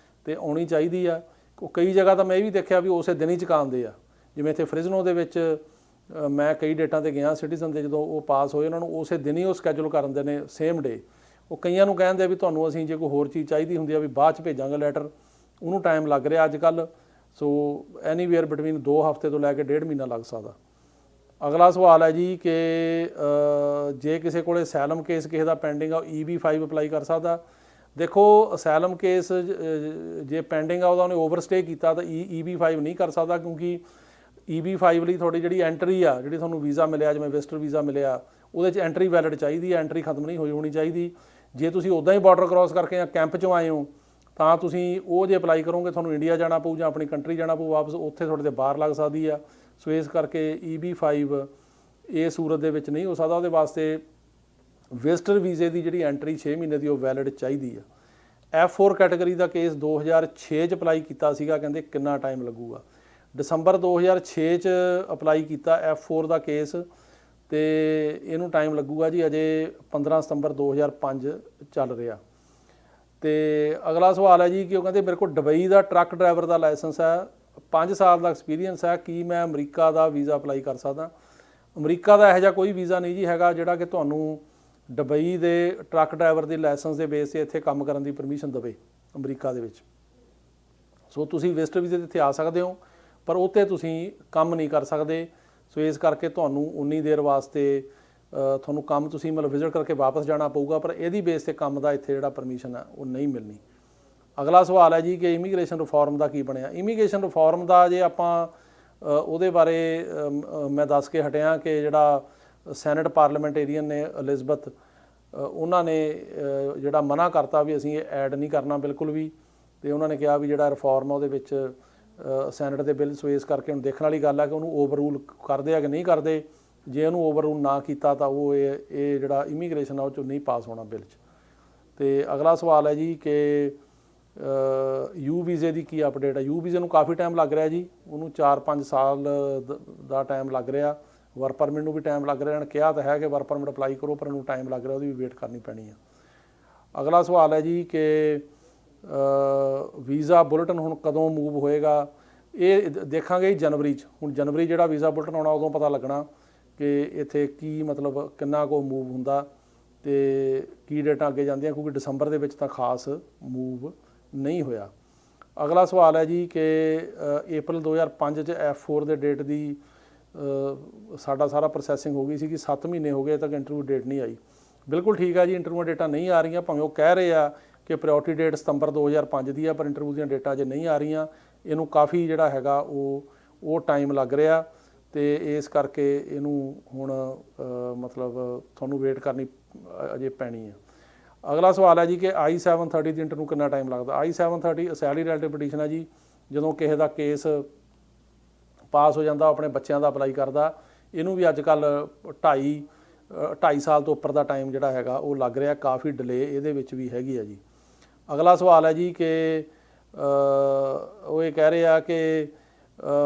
ਤੇ ਆਉਣੀ ਚਾਹੀਦੀ ਆ। ਕਈ ਜਗ੍ਹਾ ਤਾਂ ਮੈਂ ਇਹ ਵੀ ਦੇਖਿਆ ਵੀ ਉਸੇ ਦਿਨ ਹੀ ਚੁਕਾਉਂਦੇ ਆ, ਜਿਵੇਂ ਇੱਥੇ ਫ੍ਰਿਜ਼ਨੋ ਦੇ ਵਿੱਚ ਮੈਂ ਕਈ ਡੇਟਾਂ 'ਤੇ ਗਿਆ ਸਿਟੀਜ਼ਨ ਦੇ, ਜਦੋਂ ਉਹ ਪਾਸ ਹੋਏ ਉਹਨਾਂ ਨੂੰ ਉਸੇ ਦਿਨ ਹੀ ਉਹ ਸਕੈਜੂਲ ਕਰ ਦਿੰਦੇ ਨੇ, ਸੇਮ ਡੇ। ਉਹ ਕਈਆਂ ਨੂੰ ਕਹਿੰਦੇ ਵੀ ਤੁਹਾਨੂੰ ਅਸੀਂ ਜੇ ਕੋਈ ਹੋਰ ਚੀਜ਼ ਚਾਹੀਦੀ ਹੁੰਦੀ ਆ ਵੀ ਬਾਅਦ 'ਚ ਭੇਜਾਂਗੇ ਲੈਟਰ, ਉਹਨੂੰ ਟਾਈਮ ਲੱਗ ਰਿਹਾ ਅੱਜ ਕੱਲ੍ਹ। ਸੋ ਐਨੀਵੇਅਰ ਬਿਟਵੀਨ 2 ਹਫ਼ਤੇ ਤੋਂ ਲੈ ਕੇ 1.5 ਮਹੀਨਾ ਲੱਗ ਸਕਦਾ। ਅਗਲਾ ਸਵਾਲ ਹੈ ਜੀ ਕਿ ਜੇ ਕਿਸੇ ਕੋਲ ਅਸਾਈਲਮ ਕੇਸ ਕਿਸੇ ਦਾ ਪੈਂਡਿੰਗ ਆ, EB-5 ਅਪਲਾਈ ਕਰ ਸਕਦਾ? ਦੇਖੋ, ਅਸਾਈਲਮ ਕੇਸ ਜੇ ਪੈਂਡਿੰਗ ਆ ਉਹਦਾ ਉਹਨੇ ਓਵਰਸਟੇ ਕੀਤਾ ਤਾਂ EB-5 ਨਹੀਂ ਕਰ ਸਕਦਾ, ਕਿਉਂਕਿ EB-5 ਲਈ ਤੁਹਾਡੀ ਜਿਹੜੀ ਐਂਟਰੀ ਆ, ਜਿਹੜੀ ਤੁਹਾਨੂੰ ਵੀਜ਼ਾ ਮਿਲਿਆ, ਜਿਵੇਂ ਵਿਜ਼ਟਰ ਵੀਜ਼ਾ ਮਿਲਿਆ, ਉਹਦੇ 'ਚ ਐਂਟਰੀ ਵੈਲਿਡ ਚਾਹੀਦੀ ਹੈ, ਐਂਟਰੀ ਖਤਮ ਨਹੀਂ ਹੋਣੀ ਚਾਹੀਦੀ। ਜੇ ਤੁਸੀਂ ਉੱਦਾਂ ਹੀ ਬਾਰਡਰ ਕ੍ਰੋਸ ਕਰਕੇ ਜਾਂ ਕੈਂਪ 'ਚੋਂ ਆਏ ਹੋ ਤਾਂ ਤੁਸੀਂ ਉਹ ਜੇ ਅਪਲਾਈ ਕਰੋਗੇ ਤੁਹਾਨੂੰ ਇੰਡੀਆ ਜਾਣਾ ਪਊ ਜਾਂ ਆਪਣੀ ਕੰਟਰੀ ਜਾਣਾ ਪਊ ਵਾਪਸ, ਉੱਥੇ ਤੁਹਾਡੇ 'ਤੇ ਬਾਹਰ ਲੱਗ ਸਕਦੀ ਆ। ਸੋ ਇਸ ਕਰਕੇ EB-5 ਇਹ ਸੂਰਤ ਦੇ ਵਿੱਚ ਨਹੀਂ ਹੋ ਸਕਦਾ। ਉਹਦੇ ਵਾਸਤੇ ਵਿਜ਼ਟਰ ਵੀਜ਼ੇ ਦੀ ਜਿਹੜੀ ਐਂਟਰੀ 6 ਮਹੀਨੇ ਦੀ ਉਹ ਵੈਲਿਡ ਚਾਹੀਦੀ ਆ। F4 ਕੈਟਾਗਰੀ ਦਾ ਕੇਸ 2006 'ਚ ਅਪਲਾਈ ਕੀਤਾ ਸੀਗਾ, ਕਹਿੰਦੇ ਕਿੰਨਾ ਟਾਈਮ ਲੱਗੂਗਾ? December 2006 'ਚ ਅਪਲਾਈ ਕੀਤਾ F4 ਦਾ ਕੇਸ, ਤੇ ਇਹਨੂੰ ਟਾਈਮ ਲੱਗੂਗਾ ਜੀ ਅਜੇ 15 ਸਤੰਬਰ 2005 ਚੱਲ ਰਿਹਾ। ਤੇ ਅਗਲਾ ਸਵਾਲ ਹੈ ਜੀ ਕਿ ਉਹ ਕਹਿੰਦੇ ਮੇਰੇ ਕੋਲ ਦੁਬਈ ਦਾ ਟਰੱਕ ਡਰਾਈਵਰ ਦਾ ਲਾਇਸੈਂਸ ਹੈ, 5 ਸਾਲ ਦਾ ਐਕਸਪੀਰੀਅੰਸ ਹੈ, ਕੀ ਮੈਂ ਅਮਰੀਕਾ ਦਾ ਵੀਜ਼ਾ ਅਪਲਾਈ ਕਰ ਸਕਦਾ? ਅਮਰੀਕਾ ਦਾ ਇਹੋ ਜਿਹਾ ਕੋਈ ਵੀਜ਼ਾ ਨਹੀਂ ਜੀ ਹੈਗਾ ਜਿਹੜਾ ਕਿ ਤੁਹਾਨੂੰ ਦੁਬਈ ਦੇ ਟਰੱਕ ਡਰਾਈਵਰ ਦੇ ਲਾਇਸੈਂਸ ਦੇ ਬੇਸ 'ਤੇ ਇੱਥੇ ਕੰਮ ਕਰਨ ਦੀ ਪਰਮਿਸ਼ਨ ਦੇਵੇ ਅਮਰੀਕਾ ਦੇ ਵਿੱਚ। ਸੋ ਤੁਸੀਂ ਵਿਜ਼ਟਰ ਵੀਜ਼ੇ 'ਤੇ ਇੱਥੇ ਆ ਸਕਦੇ ਹੋ, ਪਰ ਉੱਥੇ ਤੁਸੀਂ ਕੰਮ ਨਹੀਂ ਕਰ ਸਕਦੇ। ਸੋ ਇਸ ਕਰਕੇ ਤੁਹਾਨੂੰ ਉਨੀ ਦੇਰ ਵਾਸਤੇ ਤੁਹਾਨੂੰ ਕੰਮ ਤੁਸੀਂ ਮਤਲਬ ਵਿਜ਼ਿਟ ਕਰਕੇ ਵਾਪਸ ਜਾਣਾ ਪਊਗਾ, ਪਰ ਇਹਦੀ ਬੇਸ 'ਤੇ ਕੰਮ ਦਾ ਇੱਥੇ ਜਿਹੜਾ ਪਰਮਿਸ਼ਨ ਹੈ ਉਹ ਨਹੀਂ ਮਿਲਣੀ। ਅਗਲਾ ਸਵਾਲ ਹੈ ਜੀ ਕਿ ਇਮੀਗ੍ਰੇਸ਼ਨ ਰਿਫਾਰਮ ਦਾ ਕੀ ਬਣਿਆ? ਇਮੀਗ੍ਰੇਸ਼ਨ ਰਿਫਾਰਮ ਦਾ ਜੇ ਆਪਾਂ ਉਹਦੇ ਬਾਰੇ ਮੈਂ ਦੱਸ ਕੇ ਹਟਿਆ ਕਿ ਜਿਹੜਾ ਸੈਨੇਟ ਪਾਰਲੀਮੈਂਟੇਰੀਅਨ ਨੇ ਐਲਿਜ਼ਬeth, ਉਹਨਾਂ ਨੇ ਜਿਹੜਾ ਮਨਾ ਕਰਤਾ ਵੀ ਅਸੀਂ ਇਹ ਐਡ ਨਹੀਂ ਕਰਨਾ ਬਿਲਕੁਲ ਵੀ, ਤੇ ਉਹਨਾਂ ਨੇ ਕਿਹਾ ਵੀ ਜਿਹੜਾ ਰਿਫਾਰਮ ਆ ਉਹਦੇ ਵਿੱਚ ਸੈਨੇਟ ਦੇ ਬਿੱਲ। ਸੋ ਇਸ ਕਰਕੇ ਹੁਣ ਦੇਖਣ ਵਾਲੀ ਗੱਲ ਹੈ ਕਿ ਉਹਨੂੰ ਓਵਰਰੂਲ ਕਰਦੇ ਆ ਕਿ ਨਹੀਂ ਕਰਦੇ। ਜੇ ਉਹਨੂੰ ਓਵਰਰੂਲ ਨਾ ਕੀਤਾ ਤਾਂ ਉਹ ਇਹ ਜਿਹੜਾ ਇਮੀਗ੍ਰੇਸ਼ਨ ਆ ਉਹ 'ਚੋਂ ਨਹੀਂ ਪਾਸ ਹੋਣਾ ਬਿੱਲ 'ਚ। ਤੇ ਅਗਲਾ ਸਵਾਲ ਹੈ ਜੀ ਕਿ ਯੂ ਵੀਜ਼ੇ ਦੀ ਕੀ ਅਪਡੇਟ ਹੈ? ਯੂ ਵੀਜ਼ੇ ਨੂੰ ਕਾਫੀ ਟਾਈਮ ਲੱਗ ਰਿਹਾ ਜੀ, ਉਹਨੂੰ 4-5 ਸਾਲ ਦਾ ਟਾਈਮ ਲੱਗ ਰਿਹਾ। ਵਰਕ ਪਰਮਿਟ ਨੂੰ ਵੀ ਟਾਈਮ ਲੱਗ ਰਿਹਾ। ਕਿਹਾ ਤਾਂ ਹੈ ਕਿ ਵਰਕ ਪਰਮਿਟ ਅਪਲਾਈ ਕਰੋ, ਪਰ ਉਹਨੂੰ ਟਾਈਮ ਲੱਗ ਰਿਹਾ, ਉਹਦੀ ਵੀ ਵੇਟ ਕਰਨੀ ਪੈਣੀ ਆ। ਅਗਲਾ ਸਵਾਲ ਹੈ ਜੀ ਕਿ ਵੀਜ਼ਾ ਬੁਲੇਟਿਨ ਹੁਣ ਕਦੋਂ ਮੂਵ ਹੋਏਗਾ? ਇਹ ਦੇਖਾਂਗੇ ਜਨਵਰੀ 'ਚ। ਹੁਣ ਜਨਵਰੀ ਜਿਹੜਾ ਵੀਜ਼ਾ ਬੁਲੇਟਿਨ ਆਉਣਾ ਉਦੋਂ ਪਤਾ ਲੱਗਣਾ ਕਿ ਇੱਥੇ ਕੀ ਮਤਲਬ ਕਿੰਨਾ ਕੁ ਮੂਵ ਹੁੰਦਾ ਤੇ ਕੀ ਡੇਟਾਂ ਅੱਗੇ ਜਾਂਦੀਆਂ, ਕਿਉਂਕਿ ਦਸੰਬਰ ਦੇ ਵਿੱਚ ਤਾਂ ਖਾਸ ਮੂਵ ਨਹੀਂ ਹੋਇਆ। ਅਗਲਾ ਸਵਾਲ ਹੈ ਜੀ ਕਿ April 2005 'ਚ F4 ਦੇ ਡੇਟ ਦੀ ਸਾਡਾ ਸਾਰਾ ਪ੍ਰੋਸੈਸਿੰਗ ਹੋ ਗਈ ਸੀ ਕਿ 7 ਮਹੀਨੇ ਹੋ ਗਏ ਤੱਕ ਇੰਟਰਵਿਊ ਡੇਟ ਨਹੀਂ ਆਈ। ਬਿਲਕੁਲ ਠੀਕ ਹੈ ਜੀ, ਇੰਟਰਵਿਊ ਡੇਟਾਂ ਨਹੀਂ ਆ ਰਹੀਆਂ, ਭਾਵੇਂ ਉਹ ਕਹਿ ਰਹੇ ਆ ਕਿ ਪ੍ਰਾਇਓਰਟੀ ਡੇਟ ਸਤੰਬਰ 2005 ਦੀ ਆ, ਪਰ ਇੰਟਰਵਿਊ ਦੀਆਂ ਡੇਟਾਂ ਜੇ ਨਹੀਂ ਆ ਰਹੀਆਂ। ਇਹਨੂੰ ਕਾਫੀ ਜਿਹੜਾ ਹੈਗਾ ਉਹ ਟਾਈਮ ਲੱਗ ਰਿਹਾ, ਤੇ ਇਸ ਕਰਕੇ ਇਹਨੂੰ ਹੁਣ ਮਤਲਬ ਤੁਹਾਨੂੰ ਵੇਟ ਕਰਨੀ ਅਜੇ ਪੈਣੀ ਆ। ਅਗਲਾ ਸਵਾਲ ਹੈ ਜੀ ਕਿ I-730 ਦੀ ਇੰਟਰਵਿਊ ਕਿੰਨਾ ਟਾਈਮ ਲੱਗਦਾ? I-730 ਅਸੈਲੀ ਰਿਲੇਟਿਵ ਪਟੀਸ਼ਨ ਹੈ ਜੀ। ਜਦੋਂ ਕਿਸੇ ਦਾ ਕੇਸ ਪਾਸ ਹੋ ਜਾਂਦਾ ਆਪਣੇ ਬੱਚਿਆਂ ਦਾ ਅਪਲਾਈ ਕਰਦਾ, ਇਹਨੂੰ ਵੀ ਅੱਜ ਕੱਲ੍ਹ 2.5 ਸਾਲ ਤੋਂ ਉੱਪਰ ਦਾ ਟਾਈਮ ਜਿਹੜਾ ਹੈਗਾ ਉਹ ਲੱਗ ਰਿਹਾ। ਕਾਫੀ ਡਿਲੇ ਇਹਦੇ ਵਿੱਚ ਵੀ ਹੈਗੀ ਆ ਜੀ। ਅਗਲਾ ਸਵਾਲ ਹੈ ਜੀ ਕਿ ਉਹ ਇਹ ਕਹਿ ਰਹੇ ਆ ਕਿ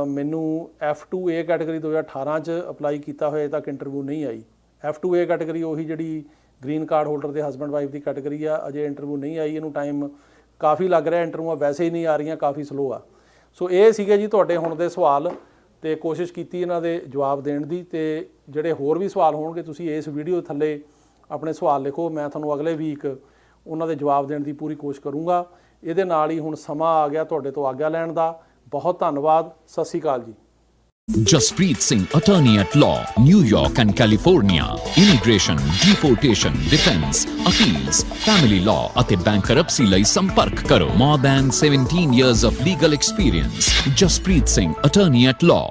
ਮੈਨੂੰ F2A ਕੈਟਾਗਰੀ 2018 'ਚ ਅਪਲਾਈ ਕੀਤਾ ਹੋਇਆ ਤੱਕ ਇੰਟਰਵਿਊ ਨਹੀਂ ਆਈ। F2A ਕੈਟਾਗਰੀ ਉਹੀ ਜਿਹੜੀ ਗ੍ਰੀਨ ਕਾਰਡ ਹੋਲਡਰ ਦੇ ਹਸਬੈਂਡ ਵਾਈਫ ਦੀ ਕੈਟਾਗਰੀ ਆ, ਅਜੇ ਇੰਟਰਵਿਊ ਨਹੀਂ ਆਈ। ਇਹਨੂੰ ਟਾਈਮ ਕਾਫੀ ਲੱਗ ਰਿਹਾ, ਇੰਟਰਵਿਊਆਂ ਵੈਸੇ ਹੀ ਨਹੀਂ ਆ ਰਹੀਆਂ, ਕਾਫੀ ਸਲੋ ਆ। ਸੋ ਇਹ ਸੀਗੇ ਜੀ ਤੁਹਾਡੇ ਹੁਣ ਦੇ ਸਵਾਲ, ਤੇ ਕੋਸ਼ਿਸ਼ ਕੀਤੀ ਇਹਨਾਂ ਦੇ ਜਵਾਬ ਦੇਣ ਦੀ। ਤੇ ਜਿਹੜੇ ਹੋਰ ਵੀ ਸਵਾਲ ਹੋਣਗੇ ਤੁਸੀਂ ਇਸ ਵੀਡੀਓ ਥੱਲੇ ਆਪਣੇ ਸਵਾਲ ਲਿਖੋ, ਮੈਂ ਤੁਹਾਨੂੰ ਅਗਲੇ ਵੀਕ ਉਹਨਾਂ ਦੇ ਜਵਾਬ ਦੇਣ ਦੀ ਪੂਰੀ ਕੋਸ਼ਿਸ਼ ਕਰੂੰਗਾ। ਇਹਦੇ ਨਾਲ ਹੀ ਹੁਣ ਸਮਾਂ ਆ ਗਿਆ ਤੁਹਾਡੇ ਤੋਂ ਆਗਿਆ ਲੈਣ ਦਾ। ਬਹੁਤ ਧੰਨਵਾਦ। ਸਤਿ ਸ਼੍ਰੀ ਅਕਾਲ ਜੀ। Jaspreet Singh, attorney at law, New York and California. Immigration, deportation, defense, appeals, family law ਅਤੇ bankruptcy ਲਈ ਸੰਪਰਕ ਕਰੋ। More than 17 years of legal experience. Jaspreet Singh, attorney at law.